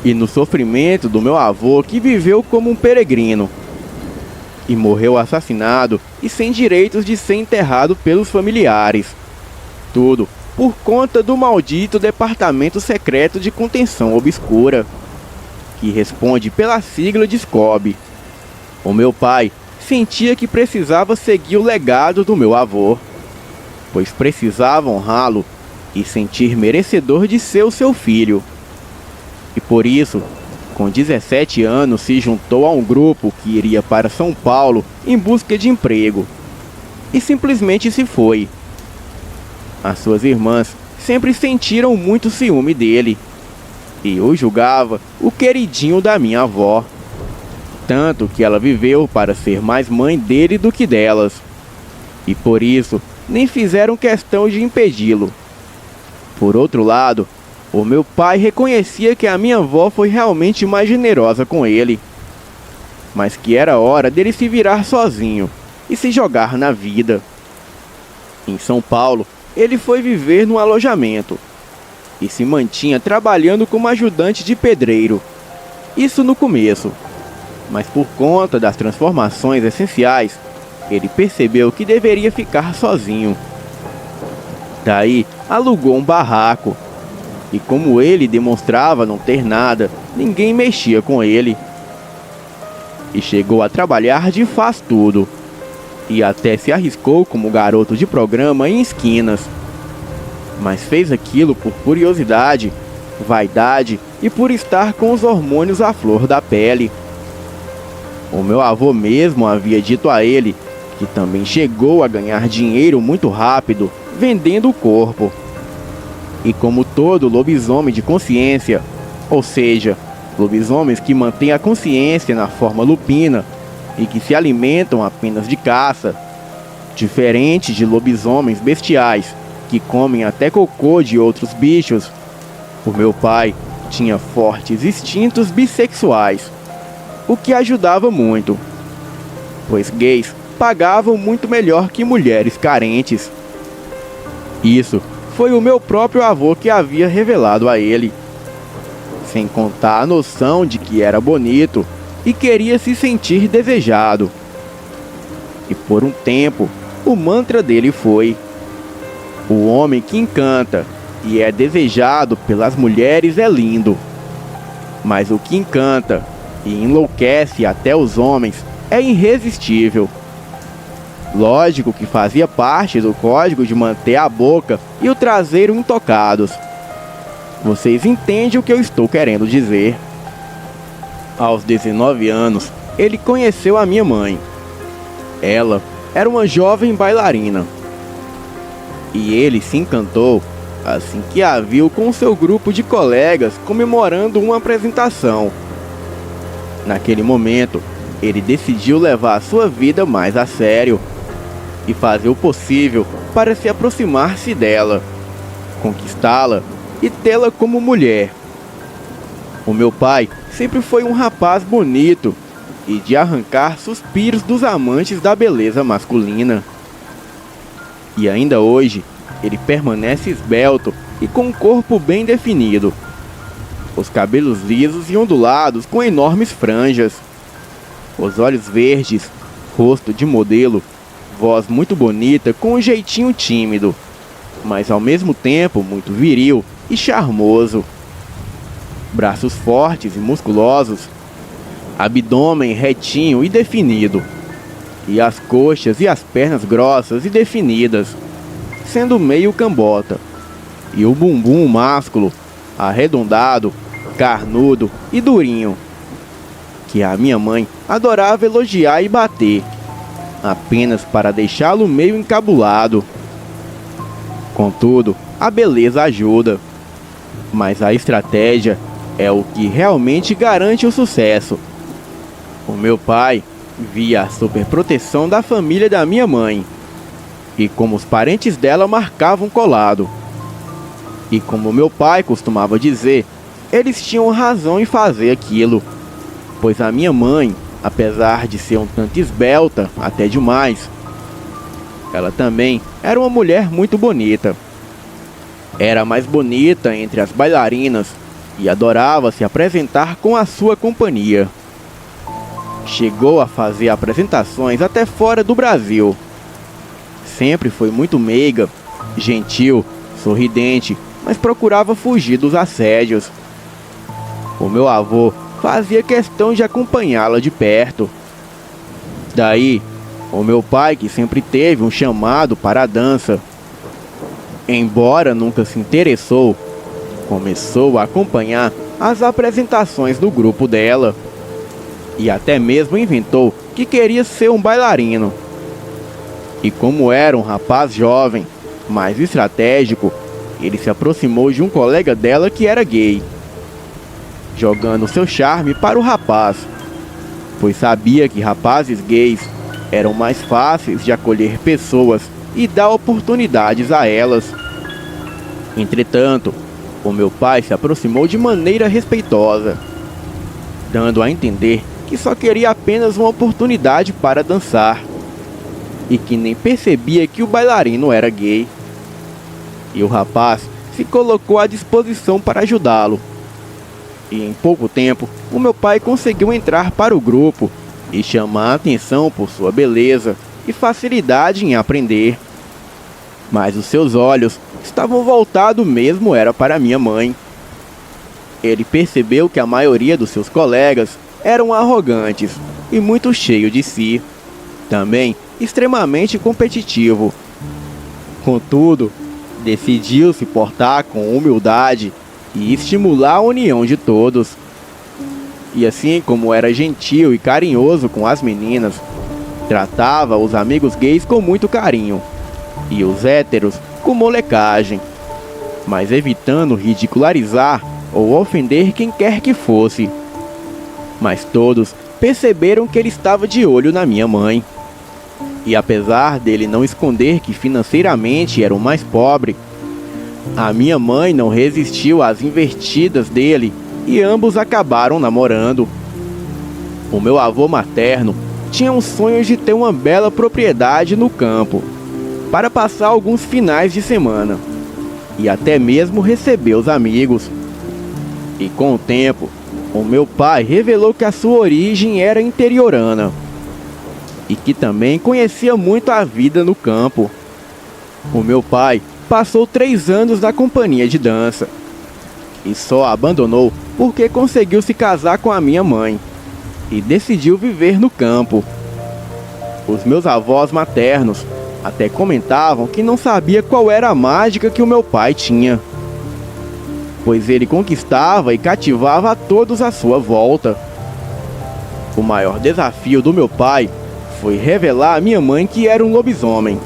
E no sofrimento do meu avô, que viveu como um peregrino e morreu assassinado e sem direitos de ser enterrado pelos familiares. Tudo por conta do maldito Departamento Secreto de Contenção Obscura, que responde pela sigla Discob. O meu pai sentia que precisava seguir o legado do meu avô, pois precisava honrá-lo e sentir merecedor de ser o seu filho. E por isso, com 17 anos, se juntou a um grupo que iria para São Paulo em busca de emprego. E simplesmente se foi. As suas irmãs sempre sentiram muito ciúme dele e o julgava o queridinho da minha avó. Tanto que ela viveu para ser mais mãe dele do que delas. E por isso, nem fizeram questão de impedi-lo. Por outro lado, o meu pai reconhecia que a minha avó foi realmente mais generosa com ele, mas que era hora dele se virar sozinho e se jogar na vida. Em São Paulo, ele foi viver num alojamento e se mantinha trabalhando como ajudante de pedreiro. Isso no começo, mas por conta das transformações essenciais, ele percebeu que deveria ficar sozinho. Daí, alugou um barraco. E como ele demonstrava não ter nada, ninguém mexia com ele. E chegou a trabalhar de faz tudo. E até se arriscou como garoto de programa em esquinas. Mas fez aquilo por curiosidade, vaidade e por estar com os hormônios à flor da pele. O meu avô mesmo havia dito a ele que também chegou a ganhar dinheiro muito rápido vendendo o corpo. E como todo lobisomem de consciência, ou seja, lobisomens que mantêm a consciência na forma lupina e que se alimentam apenas de caça, diferente de lobisomens bestiais que comem até cocô de outros bichos. O meu pai tinha fortes instintos bissexuais, o que ajudava muito, pois gays pagavam muito melhor que mulheres carentes. Isso foi o meu próprio avô que havia revelado a ele, sem contar a noção de que era bonito e queria se sentir desejado. E por um tempo, o mantra dele foi: o homem que encanta e é desejado pelas mulheres é lindo, mas o que encanta e enlouquece até os homens é irresistível. Lógico que fazia parte do código de manter a boca e o traseiro intocados. Vocês entendem o que eu estou querendo dizer. Aos 19 anos, ele conheceu a minha mãe. Ela era uma jovem bailarina. E ele se encantou assim que a viu com seu grupo de colegas comemorando uma apresentação. Naquele momento, ele decidiu levar a sua vida mais a sério e fazer o possível para se aproximar-se dela, conquistá-la e tê-la como mulher. O meu pai sempre foi um rapaz bonito e de arrancar suspiros dos amantes da beleza masculina. E ainda hoje, ele permanece esbelto e com um corpo bem definido. Os cabelos lisos e ondulados com enormes franjas. Os olhos verdes, rosto de modelo, voz muito bonita com um jeitinho tímido, mas ao mesmo tempo muito viril e charmoso. Braços fortes e musculosos, abdômen retinho e definido, e as coxas e as pernas grossas e definidas, sendo meio cambota, e o bumbum másculo, arredondado, carnudo e durinho, que a minha mãe adorava elogiar e bater, apenas para deixá-lo meio encabulado. Contudo, a beleza ajuda, mas a estratégia é o que realmente garante o sucesso. O meu pai via a superproteção da família da minha mãe, e como os parentes dela marcavam colado. E como meu pai costumava dizer, eles tinham razão em fazer aquilo, pois a minha mãe, apesar de ser um tanto esbelta, até demais, ela também era uma mulher muito bonita. Era a mais bonita entre as bailarinas e adorava se apresentar com a sua companhia. Chegou a fazer apresentações até fora do Brasil. Sempre foi muito meiga, gentil, sorridente, mas procurava fugir dos assédios. O meu avô fazia questão de acompanhá-la de perto. Daí, o meu pai, que sempre teve um chamado para a dança, embora nunca se interessou, começou a acompanhar as apresentações do grupo dela e até mesmo inventou que queria ser um bailarino. E como era um rapaz jovem, mais estratégico, ele se aproximou de um colega dela que era gay, jogando seu charme para o rapaz, pois sabia que rapazes gays eram mais fáceis de acolher pessoas e dar oportunidades a elas. Entretanto, o meu pai se aproximou de maneira respeitosa, dando a entender que só queria apenas uma oportunidade para dançar, e que nem percebia que o bailarino era gay. E o rapaz se colocou à disposição para ajudá-lo. E em pouco tempo, o meu pai conseguiu entrar para o grupo e chamar a atenção por sua beleza e facilidade em aprender. Mas os seus olhos estavam voltados mesmo era para minha mãe. Ele percebeu que a maioria dos seus colegas eram arrogantes e muito cheios de si, também extremamente competitivo. Contudo, decidiu se portar com humildade e estimular a união de todos. E assim como era gentil e carinhoso com as meninas, tratava os amigos gays com muito carinho e os héteros com molecagem, mas evitando ridicularizar ou ofender quem quer que fosse. Mas todos perceberam que ele estava de olho na minha mãe. E apesar dele não esconder que financeiramente era o mais pobre, a minha mãe não resistiu às investidas dele e ambos acabaram namorando. O meu avô materno tinha um sonho de ter uma bela propriedade no campo para passar alguns finais de semana e até mesmo receber os amigos. E com o tempo, o meu pai revelou que a sua origem era interiorana e que também conhecia muito a vida no campo. O meu pai passou 3 anos na companhia de dança e só abandonou porque conseguiu se casar com a minha mãe e decidiu viver no campo. Os meus avós maternos até comentavam que não sabia qual era a mágica que o meu pai tinha, pois ele conquistava e cativava a todos à sua volta. O maior desafio do meu pai foi revelar à minha mãe que era um lobisomem,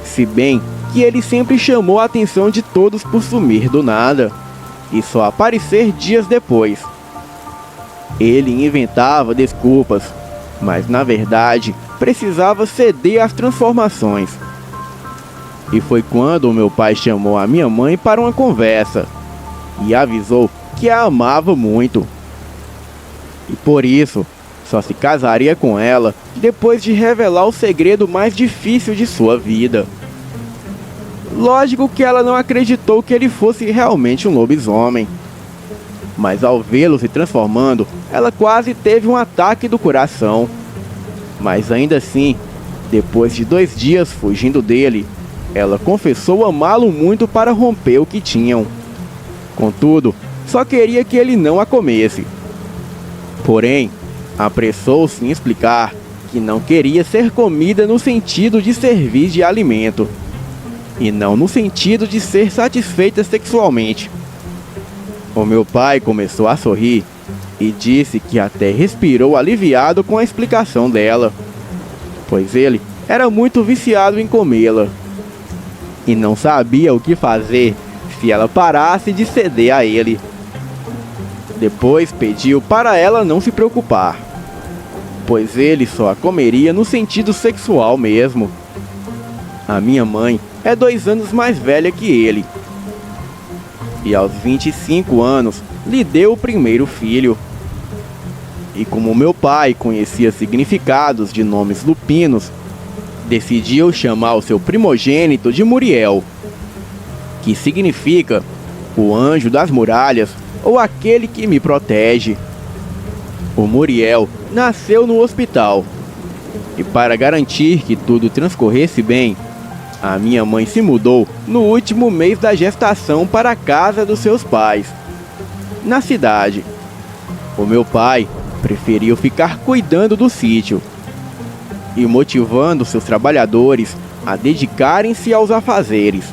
se bem que ele sempre chamou a atenção de todos por sumir do nada e só aparecer dias depois. Ele inventava desculpas, mas na verdade precisava ceder às transformações. E foi quando o meu pai chamou a minha mãe para uma conversa e avisou que a amava muito. E por isso, só se casaria com ela depois de revelar o segredo mais difícil de sua vida. Lógico que ela não acreditou que ele fosse realmente um lobisomem. Mas ao vê-lo se transformando, ela quase teve um ataque do coração. Mas ainda assim, depois de 2 dias fugindo dele, ela confessou amá-lo muito para romper o que tinham. Contudo, só queria que ele não a comesse. Porém, apressou-se em explicar que não queria ser comida no sentido de servir de alimento, e não no sentido de ser satisfeita sexualmente. O meu pai começou a sorrir e disse que até respirou aliviado com a explicação dela, pois ele era muito viciado em comê-la e não sabia o que fazer se ela parasse de ceder a ele. Depois pediu para ela não se preocupar, pois ele só a comeria no sentido sexual mesmo. A minha mãe é 2 anos mais velha que ele, e aos 25 anos lhe deu o primeiro filho. E como meu pai conhecia significados de nomes lupinos, decidiu chamar o seu primogênito de Muriel, que significa o anjo das muralhas ou aquele que me protege. O Muriel nasceu no hospital, e para garantir que tudo transcorresse bem, a minha mãe se mudou no último mês da gestação para a casa dos seus pais, na cidade. O meu pai preferiu ficar cuidando do sítio e motivando seus trabalhadores a dedicarem-se aos afazeres.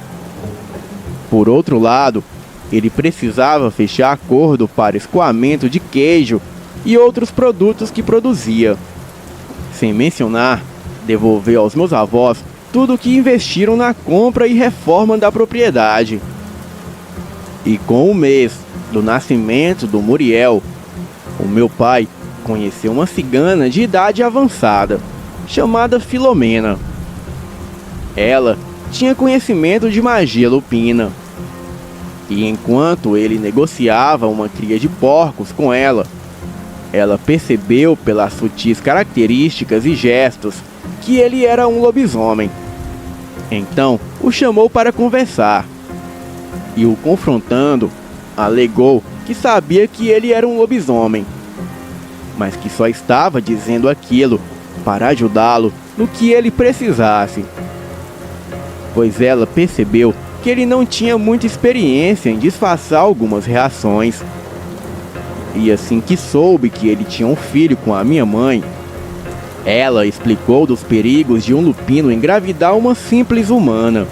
Por outro lado, ele precisava fechar acordo para escoamento de queijo e outros produtos que produzia. Sem mencionar, devolver aos meus avós tudo o que investiram na compra e reforma da propriedade. E com o mês do nascimento do Muriel, o meu pai conheceu uma cigana de idade avançada, chamada Filomena. Ela tinha conhecimento de magia lupina, e enquanto ele negociava uma cria de porcos com ela percebeu pelas sutis características e gestos que ele era um lobisomem. Então o chamou para conversar e, o confrontando, alegou que sabia que ele era um lobisomem, mas que só estava dizendo aquilo para ajudá-lo no que ele precisasse, pois ela percebeu que ele não tinha muita experiência em disfarçar algumas reações. E assim que soube que ele tinha um filho com a minha mãe, ela explicou dos perigos de um lupino engravidar uma simples humana.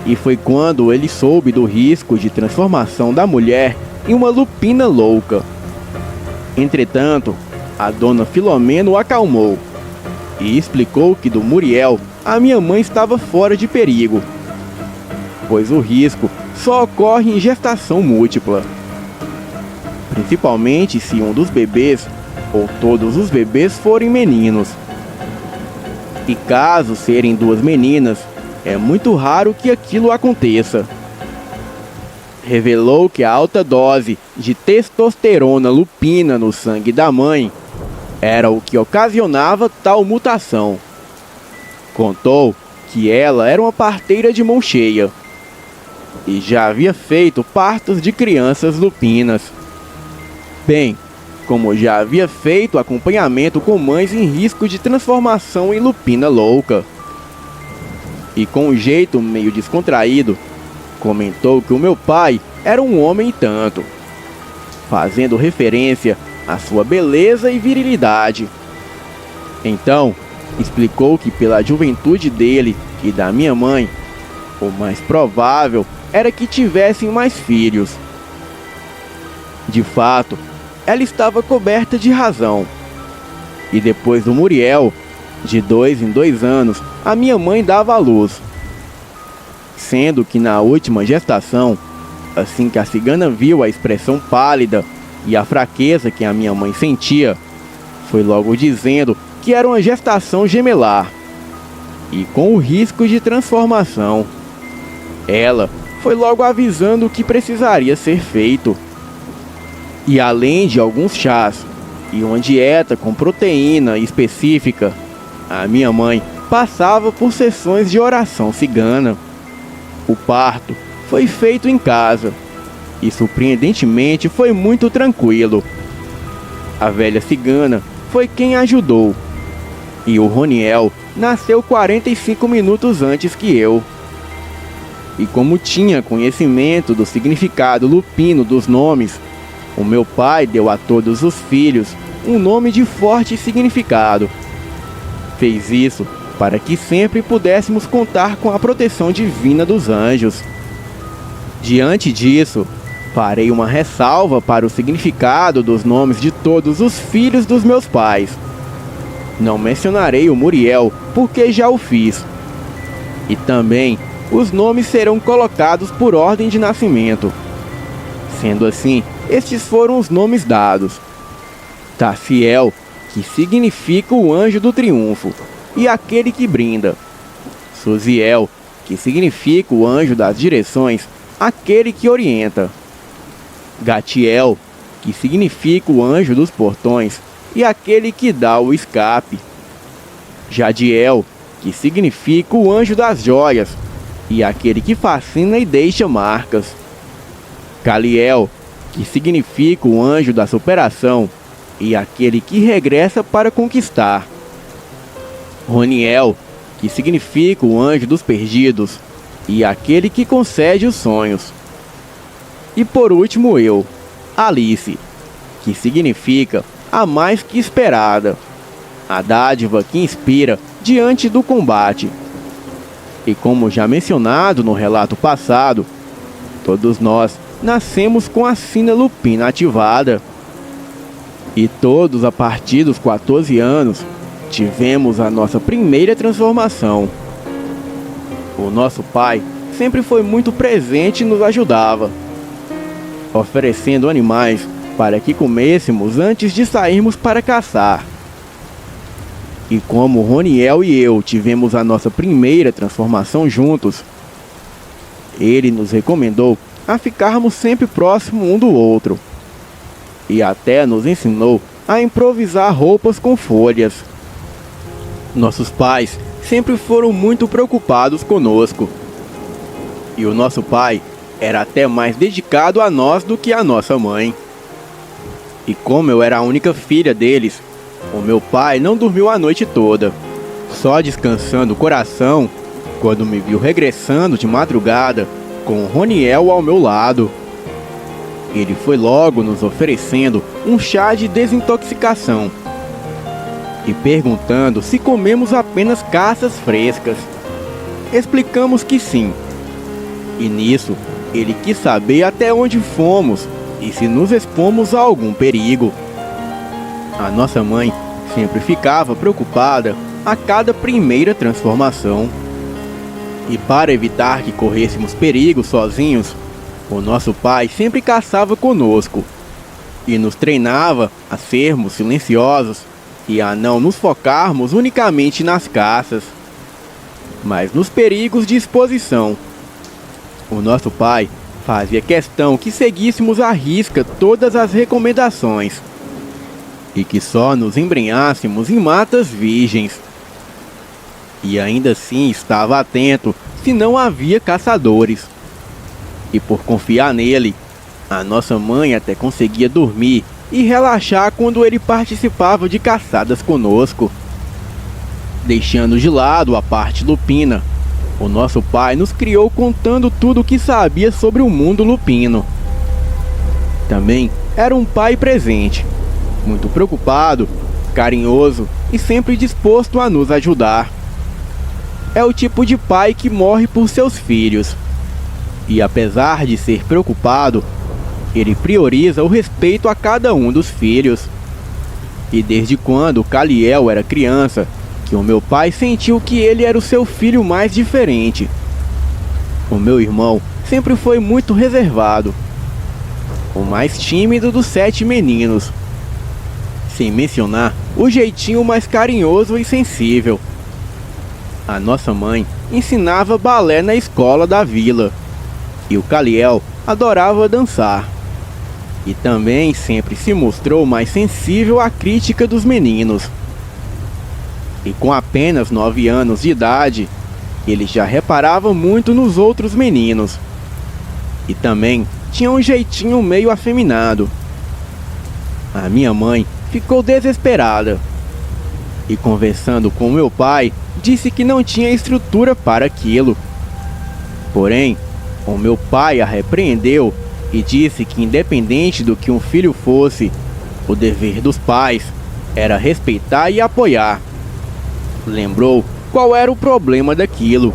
E foi quando ele soube do risco de transformação da mulher em uma lupina louca. Entretanto, a dona Filomena o acalmou e explicou que do Muriel a minha mãe estava fora de perigo, pois o risco só ocorre em gestação múltipla, principalmente se um dos bebês ou todos os bebês forem meninos. E caso serem duas meninas, é muito raro que aquilo aconteça. Revelou que a alta dose de testosterona lupina no sangue da mãe era o que ocasionava tal mutação. Contou que ela era uma parteira de mão cheia e já havia feito partos de crianças lupinas, bem como já havia feito acompanhamento com mães em risco de transformação em lupina louca. E com um jeito meio descontraído, comentou que o meu pai era um homem e tanto, fazendo referência à sua beleza e virilidade. Então, explicou que pela juventude dele e da minha mãe, o mais provável era que tivessem mais filhos. De fato, ela estava coberta de razão. E depois do Muriel, de 2 em 2 anos, a minha mãe dava à luz. Sendo que na última gestação, assim que a cigana viu a expressão pálida e a fraqueza que a minha mãe sentia, foi logo dizendo que era uma gestação gemelar e com o risco de transformação. Ela foi logo avisando o que precisaria ser feito. E além de alguns chás e uma dieta com proteína específica, a minha mãe passava por sessões de oração cigana. O parto foi feito em casa e surpreendentemente foi muito tranquilo. A velha cigana foi quem ajudou e o Roniel nasceu 45 minutos antes que eu. E como tinha conhecimento do significado lupino dos nomes, o meu pai deu a todos os filhos um nome de forte significado. Fez isso para que sempre pudéssemos contar com a proteção divina dos anjos. Diante disso, farei uma ressalva para o significado dos nomes de todos os filhos dos meus pais. Não mencionarei o Muriel, porque já o fiz. E também, os nomes serão colocados por ordem de nascimento. Sendo assim, estes foram os nomes dados: Taciel, que significa o anjo do triunfo e aquele que brinda; Suziel, que significa o anjo das direções, aquele que orienta; Gatiel, que significa o anjo dos portões e aquele que dá o escape; Jadiel, que significa o anjo das joias e aquele que fascina e deixa marcas; Caliel, que significa o anjo da superação e aquele que regressa para conquistar; Roniel, que significa o anjo dos perdidos e aquele que concede os sonhos. E por último eu, Alice, que significa a mais que esperada, a dádiva que inspira diante do combate. E como já mencionado no relato passado, todos nós nascemos com a sina lupina ativada. E todos a partir dos 14 anos tivemos a nossa primeira transformação. O nosso pai sempre foi muito presente e nos ajudava, oferecendo animais para que comêssemos antes de sairmos para caçar. E como Roniel e eu tivemos a nossa primeira transformação juntos, ele nos recomendou a ficarmos sempre próximos um do outro, e até nos ensinou a improvisar roupas com folhas. Nossos pais sempre foram muito preocupados conosco, e o nosso pai era até mais dedicado a nós do que a nossa mãe. E como eu era a única filha deles, o meu pai não dormiu a noite toda, só descansando o coração quando me viu regressando de madrugada com o Roniel ao meu lado. Ele foi logo nos oferecendo um chá de desintoxicação e perguntando se comemos apenas caças frescas. Explicamos que sim, e nisso ele quis saber até onde fomos e se nos expomos a algum perigo. A nossa mãe sempre ficava preocupada a cada primeira transformação. E para evitar que corrêssemos perigo sozinhos, O nosso pai sempre caçava conosco e nos treinava a sermos silenciosos e a não nos focarmos unicamente nas caças, mas nos perigos de exposição. O nosso pai fazia questão que seguíssemos à risca todas as recomendações e que só nos embrenhássemos em matas virgens. E ainda assim estava atento se não havia caçadores. E por confiar nele, a nossa mãe até conseguia dormir e relaxar quando ele participava de caçadas conosco. Deixando de lado a parte lupina, o nosso pai nos criou contando tudo o que sabia sobre o mundo lupino. Também era um pai presente, muito preocupado, carinhoso e sempre disposto a nos ajudar. É o tipo de pai que morre por seus filhos. E apesar de ser preocupado, ele prioriza o respeito a cada um dos filhos. E desde quando Caliel era criança, que o meu pai sentiu que ele era o seu filho mais diferente. O meu irmão sempre foi muito reservado, o mais tímido dos 7 meninos, sem mencionar o jeitinho mais carinhoso e sensível. A nossa mãe ensinava balé na escola da vila, e o Caliel adorava dançar. E também sempre se mostrou mais sensível à crítica dos meninos. E com apenas 9 anos de idade, ele já reparava muito nos outros meninos. E também tinha um jeitinho meio afeminado. A minha mãe ficou desesperada. E conversando com meu pai, disse que não tinha estrutura para aquilo. Porém, o meu pai a repreendeu e disse que independente do que um filho fosse, o dever dos pais era respeitar e apoiar. Lembrou qual era o problema daquilo,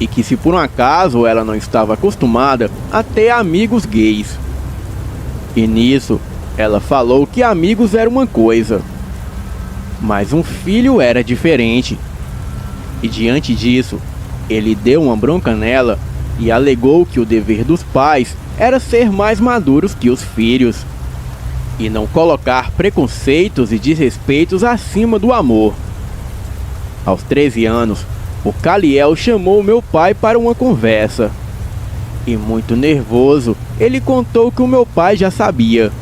e que se por um acaso ela não estava acostumada a ter amigos gays. E nisso, ela falou que amigos era uma coisa, mas um filho era diferente. E diante disso, ele deu uma bronca nela e alegou que o dever dos pais era ser mais maduros que os filhos e não colocar preconceitos e desrespeitos acima do amor. Aos 13 anos, o Caliel chamou meu pai para uma conversa. E muito nervoso, ele contou que o meu pai já sabia.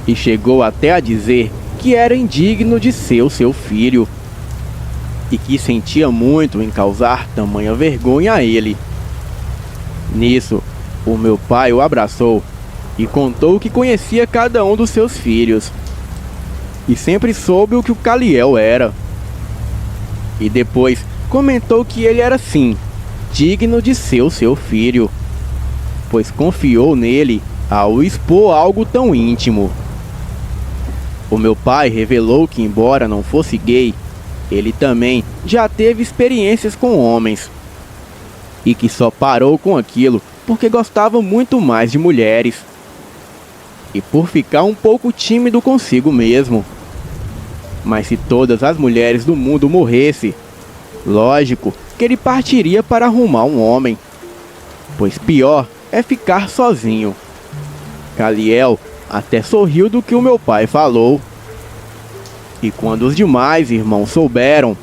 E chegou até a dizer que era indigno de ser o seu filho. E que sentia muito em causar tamanha vergonha a ele. Nisso, o meu pai o abraçou e contou que conhecia cada um dos seus filhos. E sempre soube o que o Caliel era. E depois comentou que ele era sim, digno de ser o seu filho, pois confiou nele ao expor algo tão íntimo. O meu pai revelou que, embora não fosse gay, ele também já teve experiências com homens, e que só parou com aquilo porque gostava muito mais de mulheres, e por ficar um pouco tímido consigo mesmo. Mas se todas as mulheres do mundo morressem, lógico que ele partiria para arrumar um homem, pois pior é ficar sozinho. Caliel até sorriu do que o meu pai falou. E quando os demais irmãos souberam,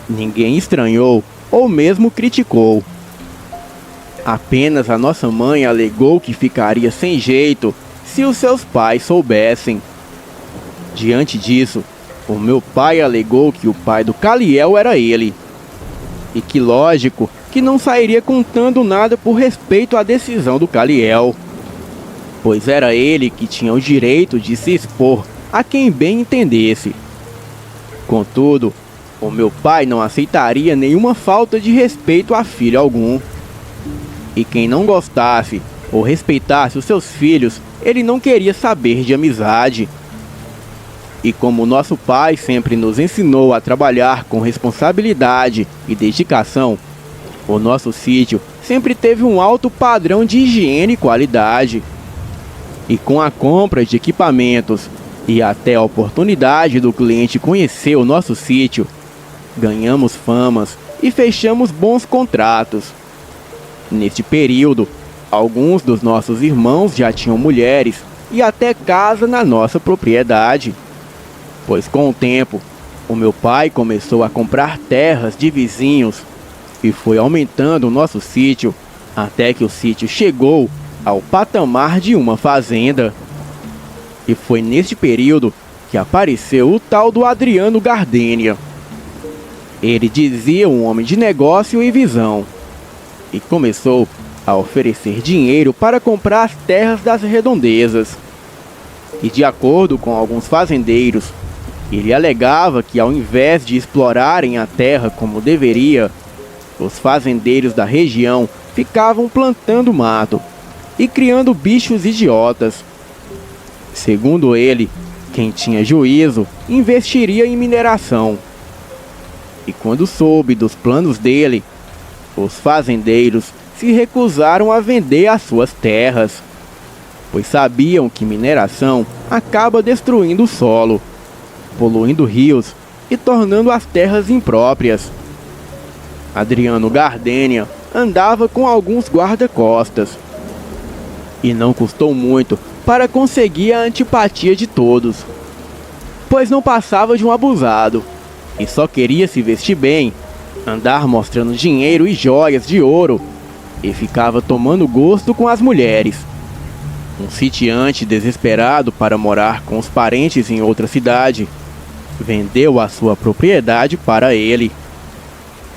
ninguém estranhou ou mesmo criticou. Apenas a nossa mãe alegou que ficaria sem jeito se os seus pais soubessem. Diante disso, o meu pai alegou que o pai do Caliel era ele, e que lógico que não sairia contando nada por respeito à decisão do Caliel, pois era ele que tinha o direito de se expor a quem bem entendesse. Contudo, o meu pai não aceitaria nenhuma falta de respeito a filho algum. E quem não gostasse ou respeitasse os seus filhos, ele não queria saber de amizade. E como nosso pai sempre nos ensinou a trabalhar com responsabilidade e dedicação, o nosso sítio sempre teve um alto padrão de higiene e qualidade. E com a compra de equipamentos e até a oportunidade do cliente conhecer o nosso sítio, ganhamos famas e fechamos bons contratos. Neste período, Alguns dos nossos irmãos já tinham mulheres e até casa na nossa propriedade, pois com o tempo, o meu pai começou a comprar terras de vizinhos e foi aumentando o nosso sítio até que o sítio chegou ao patamar de uma fazenda. E foi neste período que apareceu o tal do Adriano Gardênia. Ele dizia um homem de negócio e visão, e começou a oferecer dinheiro para comprar as terras das redondezas. E de acordo com alguns fazendeiros, ele alegava que ao invés de explorarem a terra como deveria, os fazendeiros da região ficavam plantando mato e criando bichos idiotas. Segundo ele, quem tinha juízo investiria em mineração. E quando soube dos planos dele, os fazendeiros se recusaram a vender as suas terras, pois sabiam que mineração acaba destruindo o solo, poluindo rios e tornando as terras impróprias. Adriano Gardênia andava com alguns guarda-costas, e não custou muito para conseguir a antipatia de todos, pois não passava de um abusado e só queria se vestir bem, andar mostrando dinheiro e joias de ouro, e ficava tomando gosto com as mulheres. Um sitiante desesperado para morar com os parentes em outra cidade, vendeu a sua propriedade para ele.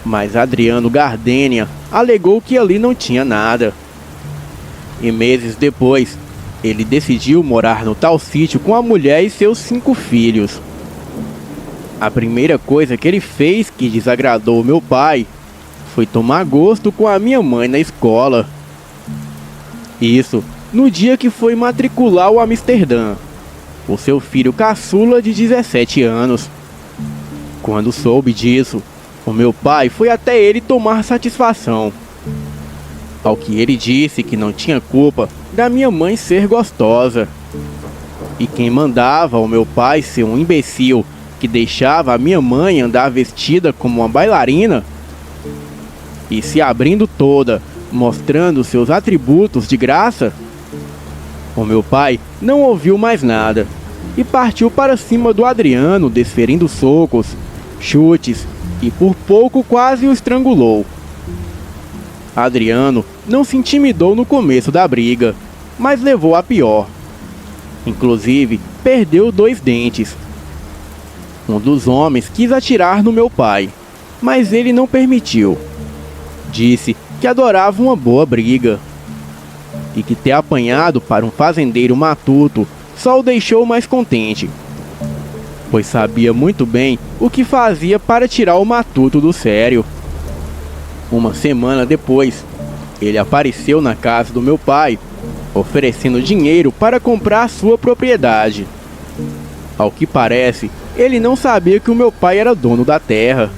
Mas Adriano Gardênia alegou que ali não tinha nada. E meses depois, ele decidiu morar no tal sítio com a mulher e seus 5 filhos. A primeira coisa que ele fez que desagradou meu pai foi tomar gosto com a minha mãe na escola. Isso no dia que foi matricular o Amsterdã, o seu filho caçula de 17 anos. Quando soube disso, o meu pai foi até ele tomar satisfação. Ao que ele disse que não tinha culpa da minha mãe ser gostosa. E quem mandava ao meu pai ser um imbecil que deixava a minha mãe andar vestida como uma bailarina e se abrindo toda, mostrando seus atributos de graça? O meu pai não ouviu mais nada e partiu para cima do Adriano, desferindo socos, chutes e por pouco quase o estrangulou. Adriano não se intimidou no começo da briga, mas levou a pior. Inclusive, perdeu 2 dentes. Um dos homens quis atirar no meu pai, mas ele não permitiu. Disse que adorava uma boa briga e que ter apanhado para um fazendeiro matuto só o deixou mais contente, pois sabia muito bem o que fazia para tirar o matuto do sério. Uma semana depois, ele apareceu na casa do meu pai, oferecendo dinheiro para comprar sua propriedade. Ao que parece, ele não sabia que o meu pai era dono da terra.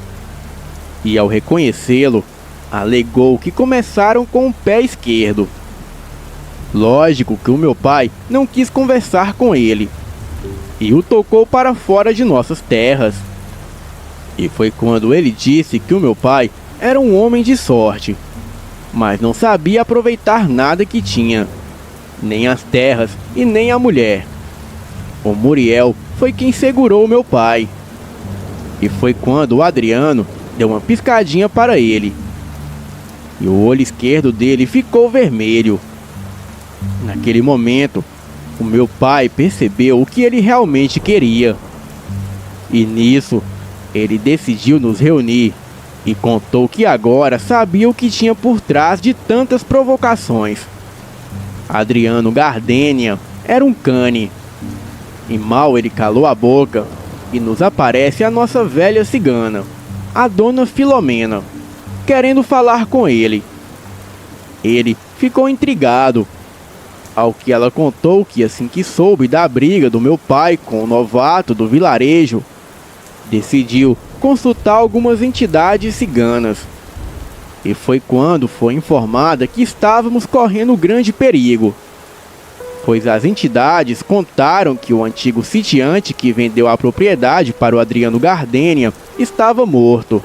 E ao reconhecê-lo, alegou que começaram com o pé esquerdo. Lógico que o meu pai não quis conversar com ele e o tocou para fora de nossas terras. E foi quando ele disse que o meu pai era um homem de sorte, mas não sabia aproveitar nada que tinha, nem as terras e nem a mulher. O Muriel foi quem segurou o meu pai. E foi quando o Adriano deu uma piscadinha para ele, e o olho esquerdo dele ficou vermelho. Naquele momento, o meu pai percebeu o que ele realmente queria. E nisso, ele decidiu nos reunir e contou que agora sabia o que tinha por trás de tantas provocações. Adriano Gardênia era um cane. E mal ele calou a boca, e nos aparece a nossa velha cigana, a dona Filomena, querendo falar com ele. Ele ficou intrigado, ao que ela contou que assim que soube da briga do meu pai com o novato do vilarejo, decidiu consultar algumas entidades ciganas. E foi quando foi informada que estávamos correndo grande perigo, pois as entidades contaram que o antigo sitiante que vendeu a propriedade para o Adriano Gardênia estava morto.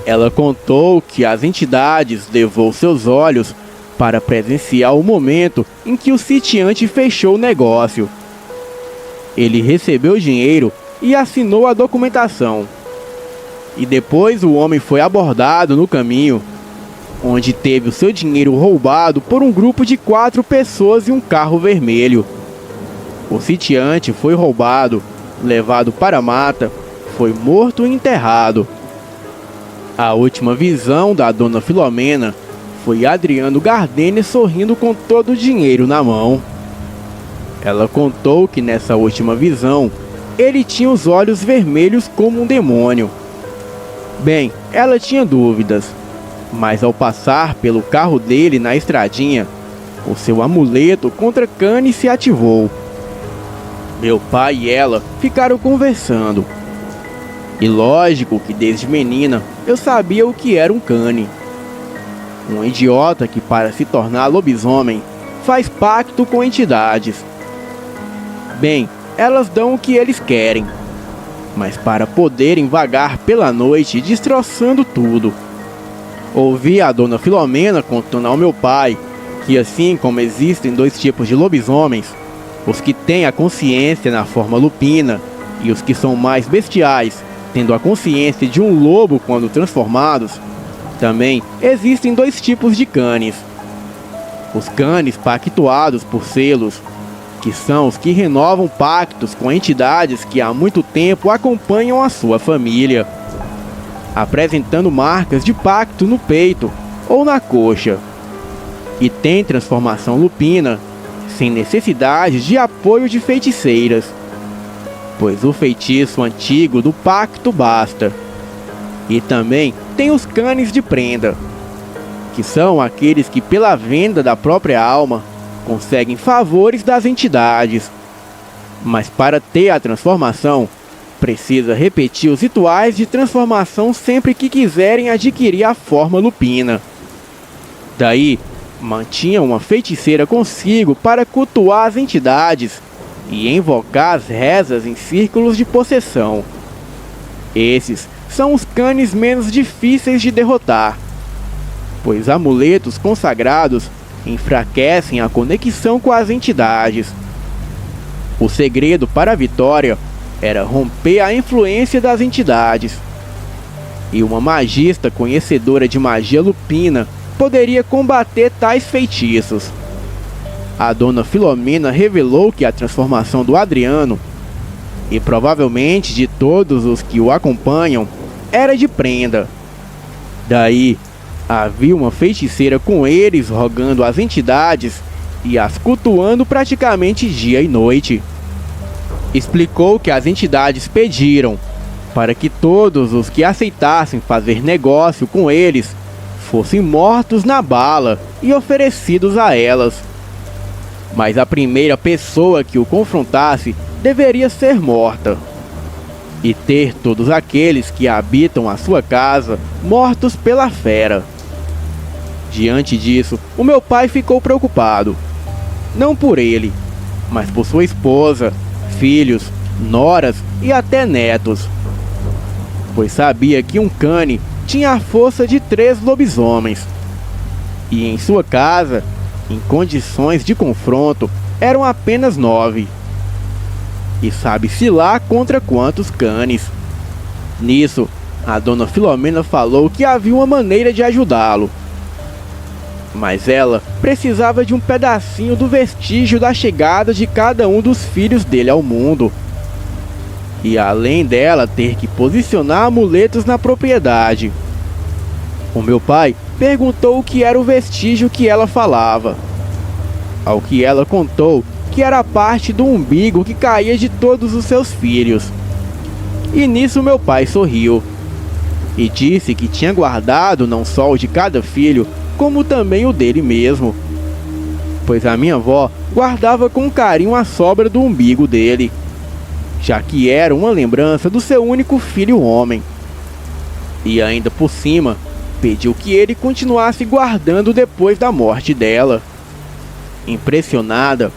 Ela contou que as entidades levou seus olhos para presenciar o momento em que o sitiante fechou o negócio. Ele recebeu o dinheiro e assinou a documentação. E depois o homem foi abordado no caminho, onde teve o seu dinheiro roubado por um grupo de 4 pessoas e um carro vermelho. O sitiante foi roubado, levado para a mata, foi morto e enterrado. A última visão da dona Filomena foi Adriano Gardênia sorrindo com todo o dinheiro na mão. Ela contou que nessa última visão, ele tinha os olhos vermelhos como um demônio. Bem, ela tinha dúvidas, mas ao passar pelo carro dele na estradinha, o seu amuleto contra Cane se ativou. Meu pai e ela ficaram conversando. E lógico que desde menina eu sabia o que era um Cane. Um idiota que, para se tornar lobisomem, faz pacto com entidades. Bem, elas dão o que eles querem, mas para poderem vagar pela noite destroçando tudo. Ouvi a dona Filomena contando ao meu pai que, assim como existem 2 tipos de lobisomens, os que têm a consciência na forma lupina e os que são mais bestiais, tendo a consciência de um lobo quando transformados, também existem 2 tipos de canes. Os canes pactuados por selos, que são os que renovam pactos com entidades que há muito tempo acompanham a sua família, apresentando marcas de pacto no peito ou na coxa, e tem transformação lupina, sem necessidade de apoio de feiticeiras, pois o feitiço antigo do pacto basta. E também tem os canes de prenda, que são aqueles que pela venda da própria alma conseguem favores das entidades, mas para ter a transformação, precisa repetir os rituais de transformação sempre que quiserem adquirir a forma lupina. Daí, mantinha uma feiticeira consigo para cultuar as entidades e invocar as rezas em círculos de possessão. Esses são os canes menos difíceis de derrotar, pois amuletos consagrados enfraquecem a conexão com as entidades. O segredo para a vitória era romper a influência das entidades, e uma magista conhecedora de magia lupina poderia combater tais feitiços. A dona Filomena revelou que a transformação do Adriano, e provavelmente de todos os que o acompanham, era de prenda. Daí, havia uma feiticeira com eles rogando às entidades e as cultuando praticamente dia e noite. Explicou que as entidades pediram para que todos os que aceitassem fazer negócio com eles fossem mortos na bala e oferecidos a elas. Mas a primeira pessoa que o confrontasse deveria ser morta, e ter todos aqueles que habitam a sua casa mortos pela fera. Diante disso, o meu pai ficou preocupado, não por ele, mas por sua esposa, filhos, noras e até netos, pois sabia que um cane tinha a força de 3 lobisomens, e em sua casa, em condições de confronto, eram apenas 9. E sabe-se lá contra quantos canes. Nisso, a dona Filomena falou que havia uma maneira de ajudá-lo, mas ela precisava de um pedacinho do vestígio da chegada de cada um dos filhos dele ao mundo. E além dela ter que posicionar amuletos na propriedade. O meu pai perguntou o que era o vestígio que ela falava, ao que ela contou que era parte do umbigo que caía de todos os seus filhos. E nisso meu pai sorriu e disse que tinha guardado não só o de cada filho, como também o dele mesmo, pois a minha avó guardava com carinho a sobra do umbigo dele, já que era uma lembrança do seu único filho homem. E ainda por cima, pediu que ele continuasse guardando depois da morte dela. Impressionada,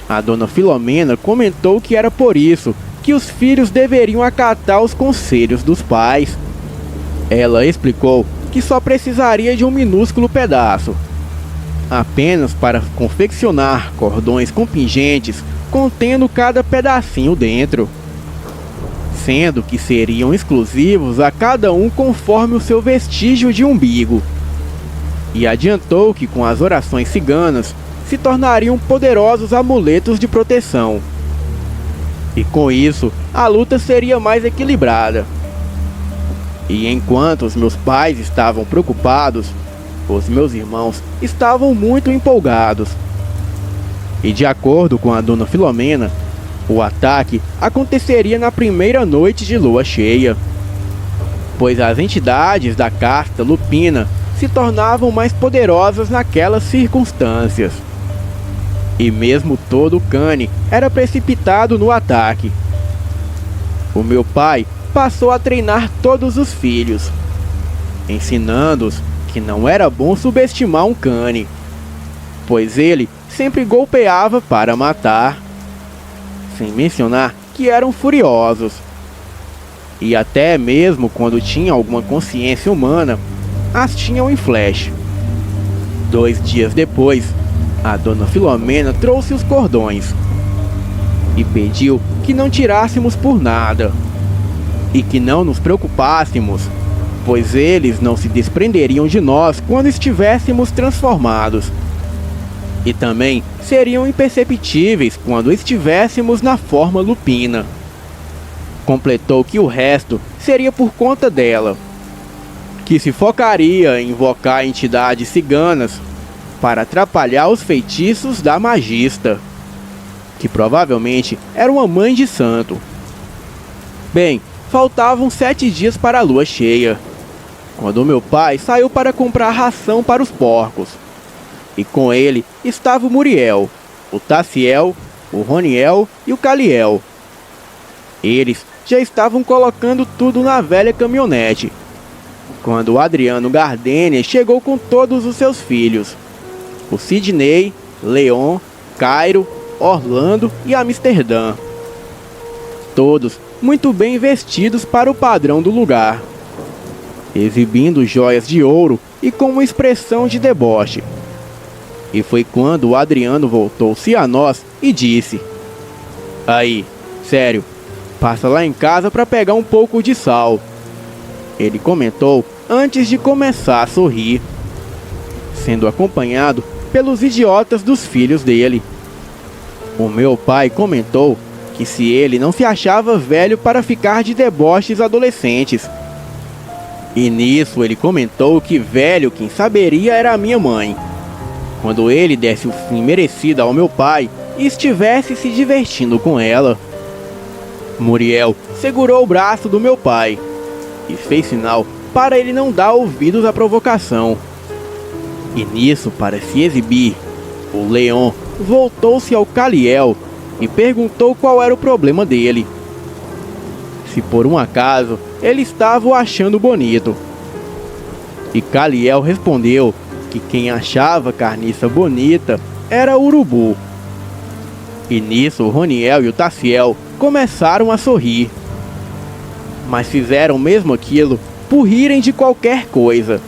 a dona Filomena comentou que era por isso que os filhos deveriam acatar os conselhos dos pais. Ela explicou que só precisaria de um minúsculo pedaço, apenas para confeccionar cordões com pingentes contendo cada pedacinho dentro, sendo que seriam exclusivos a cada um conforme o seu vestígio de umbigo. E adiantou que com as orações ciganas se tornariam poderosos amuletos de proteção. E com isso, a luta seria mais equilibrada. E enquanto os meus pais estavam preocupados, os meus irmãos estavam muito empolgados. E de acordo com a dona Filomena, o ataque aconteceria na primeira noite de lua cheia, pois as entidades da casta lupina se tornavam mais poderosas naquelas circunstâncias. E mesmo todo o Cane era precipitado no ataque. O meu pai passou a treinar todos os filhos, ensinando-os que não era bom subestimar um Cane, pois ele sempre golpeava para matar, sem mencionar que eram furiosos. E até mesmo quando tinham alguma consciência humana, as tinham em flash. 2 dias depois, a dona Filomena trouxe os cordões e pediu que não tirássemos por nada e que não nos preocupássemos, pois eles não se desprenderiam de nós quando estivéssemos transformados, e também seriam imperceptíveis quando estivéssemos na forma lupina. Completou que o resto seria por conta dela, que se focaria em invocar entidades ciganas para atrapalhar os feitiços da magista, que provavelmente era uma mãe de santo. Bem, faltavam 7 dias para a lua cheia, quando meu pai saiu para comprar ração para os porcos. E com ele estava o Muriel, o Taciel, o Roniel e o Caliel. Eles já estavam colocando tudo na velha caminhonete, quando o Adriano Gardênia chegou com todos os seus filhos, o Sidney, Leon, Cairo, Orlando e Amsterdã. Todos muito bem vestidos para o padrão do lugar, exibindo joias de ouro e com uma expressão de deboche. E foi quando o Adriano voltou-se a nós e disse: "Aí, sério, passa lá em casa para pegar um pouco de sal", ele comentou antes de começar a sorrir, sendo acompanhado pelos idiotas dos filhos dele. O meu pai comentou que se ele não se achava velho para ficar de deboches adolescentes. E nisso ele comentou que velho quem saberia era a minha mãe, quando ele desse o fim merecido ao meu pai e estivesse se divertindo com ela. Muriel segurou o braço do meu pai e fez sinal para ele não dar ouvidos à provocação. E nisso, para se exibir, o Leon voltou-se ao Caliel e perguntou qual era o problema dele. Se por um acaso ele estava o achando bonito. E Caliel respondeu que quem achava Carniça bonita era o Urubu. E nisso o Roniel e o Taciel começaram a sorrir, mas fizeram mesmo aquilo por rirem de qualquer coisa.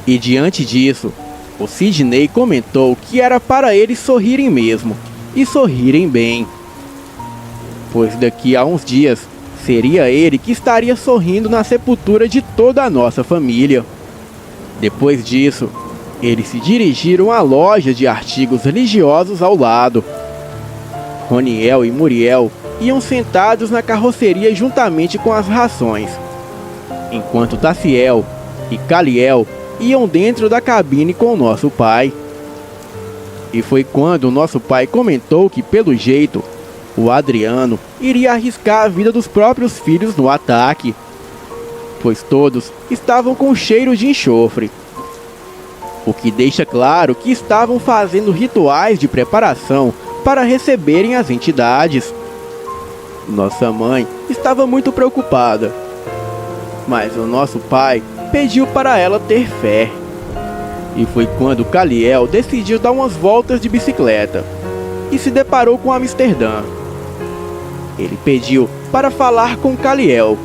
E diante disso, o Sidney comentou que era para eles sorrirem mesmo, e sorrirem bem, pois daqui a uns dias seria ele que estaria sorrindo na sepultura de toda a nossa família. Depois disso, eles se dirigiram à loja de artigos religiosos ao lado. Roniel e Muriel iam sentados na carroceria juntamente com as rações, enquanto Taciel e Caliel iam dentro da cabine com o nosso pai. E foi quando o nosso pai comentou que, pelo jeito, o Adriano iria arriscar a vida dos próprios filhos no ataque, pois todos estavam com cheiro de enxofre, o que deixa claro que estavam fazendo rituais de preparação para receberem as entidades. Nossa mãe estava muito preocupada, mas o nosso pai pediu para ela ter fé. E foi quando Caliel decidiu dar umas voltas de bicicleta e se deparou com Amsterdã. Ele pediu para falar com Caliel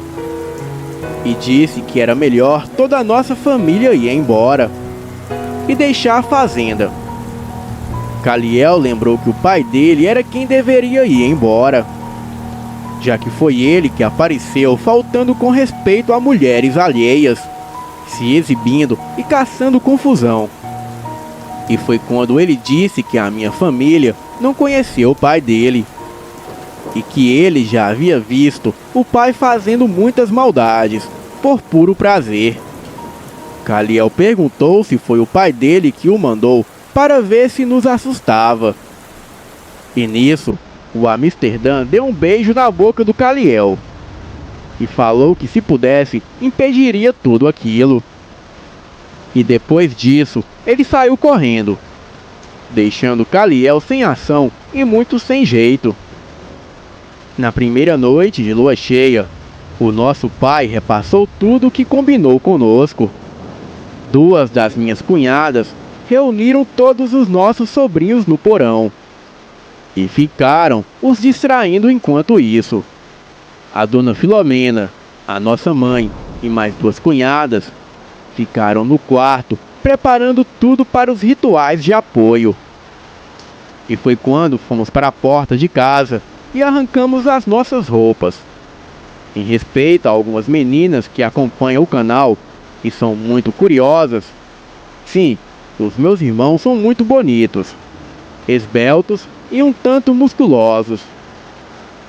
e disse que era melhor toda a nossa família ir embora. e deixar a fazenda. Caliel lembrou que o pai dele era quem deveria ir embora, já que foi ele que apareceu faltando com respeito a mulheres alheias, se exibindo e caçando confusão. E foi quando ele disse que a minha família não conhecia o pai dele, e que ele já havia visto o pai fazendo muitas maldades, por puro prazer. Caliel perguntou se foi o pai dele que o mandou para ver se nos assustava. E nisso, o Amsterdã deu um beijo na boca do Caliel e falou que, se pudesse, impediria tudo aquilo. E depois disso, ele saiu correndo, deixando Caliel sem ação e muito sem jeito. Na primeira noite de lua cheia, o nosso pai repassou tudo o que combinou conosco. Duas das minhas cunhadas reuniram todos os nossos sobrinhos no porão e ficaram os distraindo enquanto isso. A dona Filomena, a nossa mãe e mais duas cunhadas ficaram no quarto preparando tudo para os rituais de apoio. E foi quando fomos para a porta de casa e arrancamos as nossas roupas. Em respeito a algumas meninas que acompanham o canal e são muito curiosas, sim, os meus irmãos são muito bonitos, esbeltos e um tanto musculosos.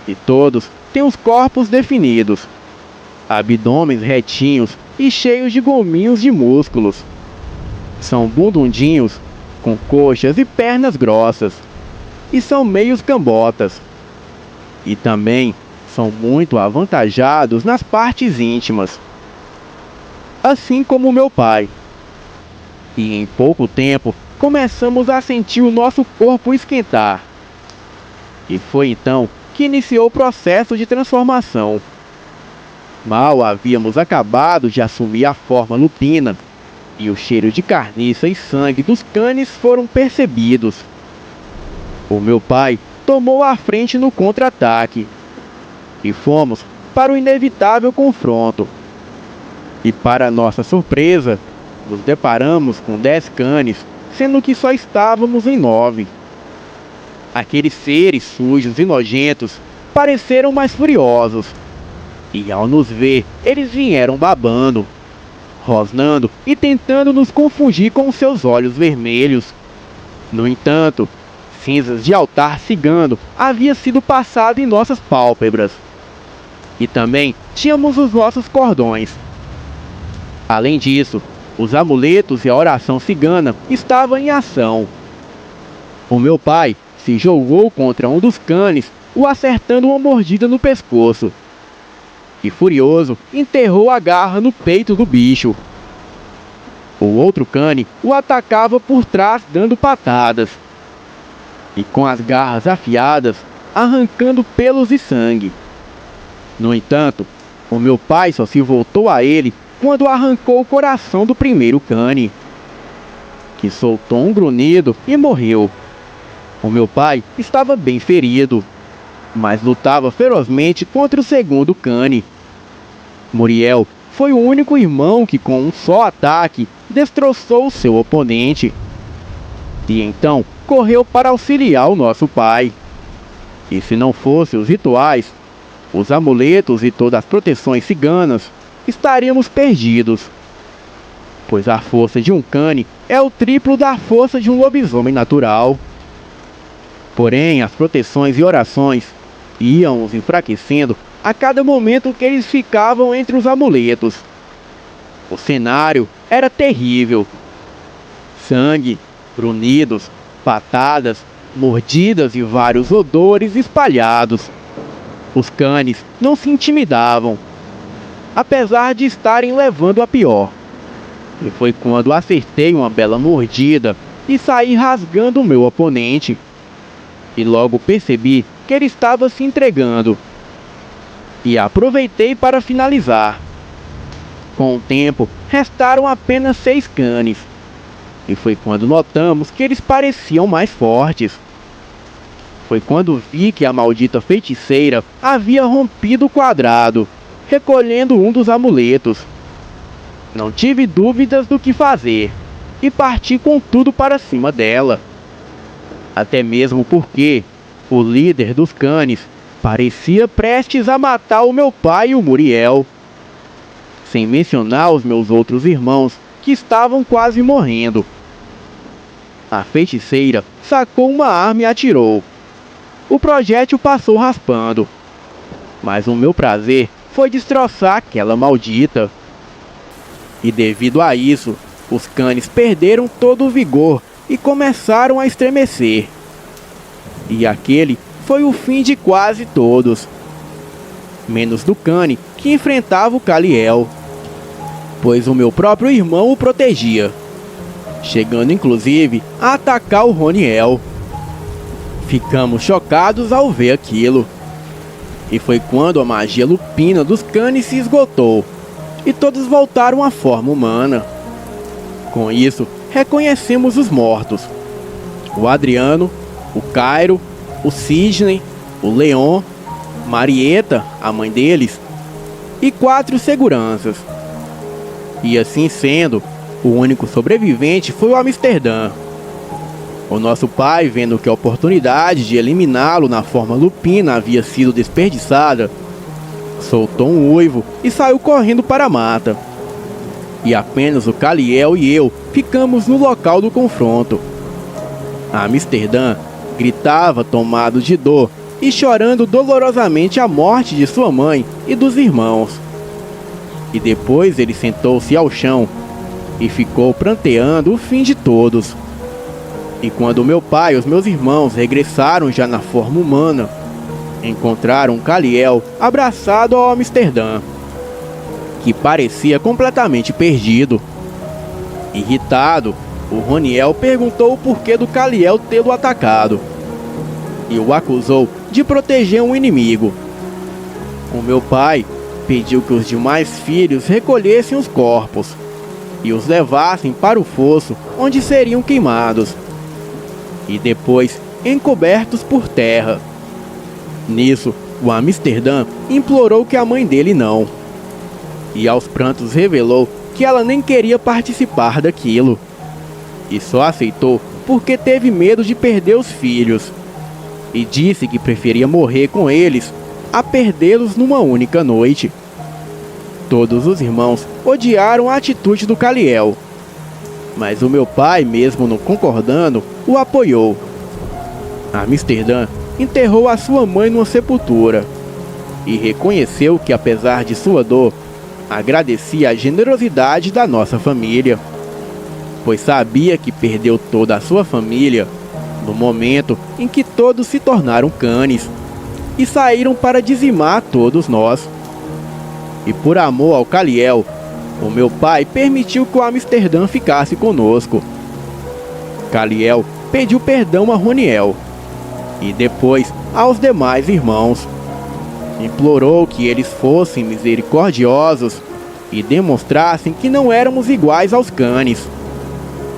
E todos têm os corpos definidos, abdômenes retinhos e cheios de gominhos de músculos. São bundundinhos, com coxas e pernas grossas, e são meios cambotas. E também são muito avantajados nas partes íntimas, assim como meu pai. E em pouco tempo começamos a sentir o nosso corpo esquentar. E foi então que iniciou o processo de transformação. Mal havíamos acabado de assumir a forma lupina, e o cheiro de carniça e sangue dos canes foram percebidos. O meu pai tomou a frente no contra-ataque, e fomos para o inevitável confronto. E para nossa surpresa, nos deparamos com 10 canes, sendo que só estávamos em 9. Aqueles seres sujos e nojentos pareceram mais furiosos, e ao nos ver, eles vieram babando, rosnando e tentando nos confundir com seus olhos vermelhos. No entanto, cinzas de altar cigano havia sido passado em nossas pálpebras, e também tínhamos os nossos cordões. Além disso, os amuletos e a oração cigana estavam em ação. O meu pai se jogou contra um dos canes, o acertando uma mordida no pescoço. E furioso, enterrou a garra no peito do bicho. O outro cane o atacava por trás dando patadas, e com as garras afiadas, arrancando pelos e sangue. No entanto, o meu pai só se voltou a ele quando arrancou o coração do primeiro cane, que soltou um grunhido e morreu. O meu pai estava bem ferido, mas lutava ferozmente contra o segundo cane. Muriel foi o único irmão que, com um só ataque, destroçou seu oponente. E então correu para auxiliar o nosso pai. E se não fossem os rituais, os amuletos e todas as proteções ciganas, estaríamos perdidos. Pois a força de um cane é o triplo da força de um lobisomem natural. Porém, as proteções e orações iam os enfraquecendo a cada momento que eles ficavam entre os amuletos. O cenário era terrível. Sangue, grunhidos, patadas, mordidas e vários odores espalhados. Os canes não se intimidavam, apesar de estarem levando a pior. E foi quando acertei uma bela mordida e saí rasgando o meu oponente. E logo percebi que ele estava se entregando. E aproveitei para finalizar. Com o tempo, restaram apenas 6 canes. E foi quando notamos que eles pareciam mais fortes. Foi quando vi que a maldita feiticeira havia rompido o quadrado, recolhendo um dos amuletos. Não tive dúvidas do que fazer. e parti com tudo para cima dela. Até mesmo porque o líder dos canes parecia prestes a matar o meu pai e o Muriel. Sem mencionar os meus outros irmãos que estavam quase morrendo. A feiticeira sacou uma arma e atirou. O projétil passou raspando. Mas o meu prazer foi destroçar aquela maldita. E devido a isso, os canes perderam todo o vigor e começaram a estremecer. E aquele foi o fim de quase todos. Menos do cane que enfrentava o Kaliel, pois o meu próprio irmão o protegia, chegando inclusive a atacar o Roniel. Ficamos chocados ao ver aquilo. E foi quando a magia lupina dos canes se esgotou e todos voltaram à forma humana. Com isso, reconhecemos os mortos: o Adriano, o Cairo, o Sidney, o Leon, Marieta, a mãe deles, e 4 seguranças. E assim sendo, o único sobrevivente foi o Amsterdã. O nosso pai, vendo que a oportunidade de eliminá-lo na forma lupina havia sido desperdiçada, soltou um uivo e saiu correndo para a mata. E apenas o Kaliel e eu ficamos no local do confronto. A Amsterdã gritava tomado de dor e chorando dolorosamente a morte de sua mãe e dos irmãos. E depois ele sentou-se ao chão e ficou pranteando o fim de todos. E quando meu pai e os meus irmãos regressaram já na forma humana, encontraram Kaliel abraçado ao Amsterdã, que parecia completamente perdido. Irritado, o Roniel perguntou o porquê do Kaliel tê-lo atacado e o acusou de proteger um inimigo. O meu pai pediu que os demais filhos recolhessem os corpos e os levassem para o fosso onde seriam queimados e depois encobertos por terra. Nisso, o Amsterdã implorou que a mãe dele não, e aos prantos revelou que ela nem queria participar daquilo, e só aceitou porque teve medo de perder os filhos, e disse que preferia morrer com eles a perdê-los numa única noite. Todos os irmãos odiaram a atitude do Kaliel, mas o meu pai, mesmo não concordando, o apoiou. Amsterdã enterrou a sua mãe numa sepultura e reconheceu que, apesar de sua dor, agradecia a generosidade da nossa família, pois sabia que perdeu toda a sua família no momento em que todos se tornaram canes e saíram para dizimar todos nós. E por amor ao Kaliel, o meu pai permitiu que o Amsterdã ficasse conosco. Kaliel pediu perdão a Roniel e depois aos demais irmãos. Implorou que eles fossem misericordiosos e demonstrassem que não éramos iguais aos canes.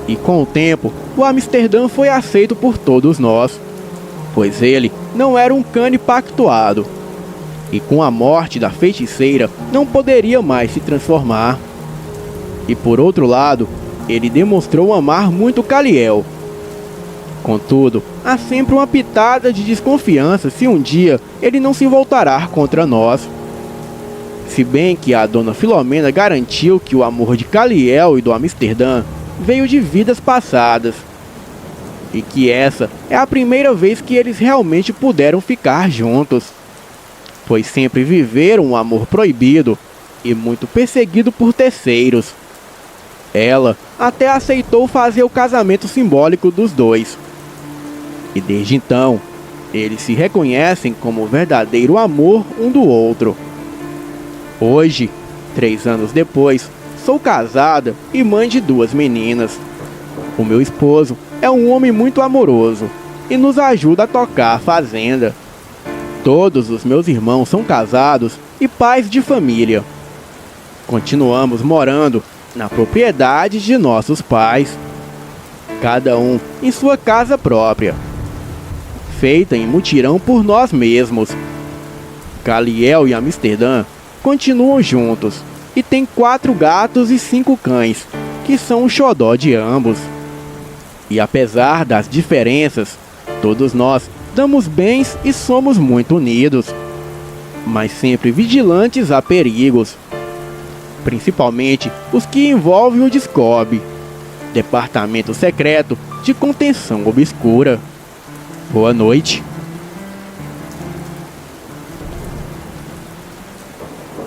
E com o tempo, o Amsterdã foi aceito por todos nós, pois ele não era um cane pactuado, e com a morte da feiticeira não poderia mais se transformar. E por outro lado, ele demonstrou amar muito Kaliel. Contudo, há sempre uma pitada de desconfiança se um dia ele não se voltará contra nós. Se bem que a dona Filomena garantiu que o amor de Kaliel e do Amsterdã veio de vidas passadas, e que essa é a primeira vez que eles realmente puderam ficar juntos, pois sempre viveram um amor proibido e muito perseguido por terceiros. Ela até aceitou fazer o casamento simbólico dos dois, e desde então eles se reconhecem como verdadeiro amor um do outro. Hoje, 3 anos depois, sou casada e mãe de 2 meninas. O meu esposo é um homem muito amoroso e nos ajuda a tocar a fazenda. Todos os meus irmãos são casados e pais de família. Continuamos morando na propriedade de nossos pais, cada um em sua casa própria, feita em mutirão por nós mesmos. Kaliel e Amsterdã continuam juntos e têm 4 gatos e 5 cães, que são o xodó de ambos. E apesar das diferenças, todos nós damos bens e somos muito unidos, mas sempre vigilantes a perigos, principalmente os que envolvem o DSCOB, Departamento Secreto de Contenção Obscura. Boa noite.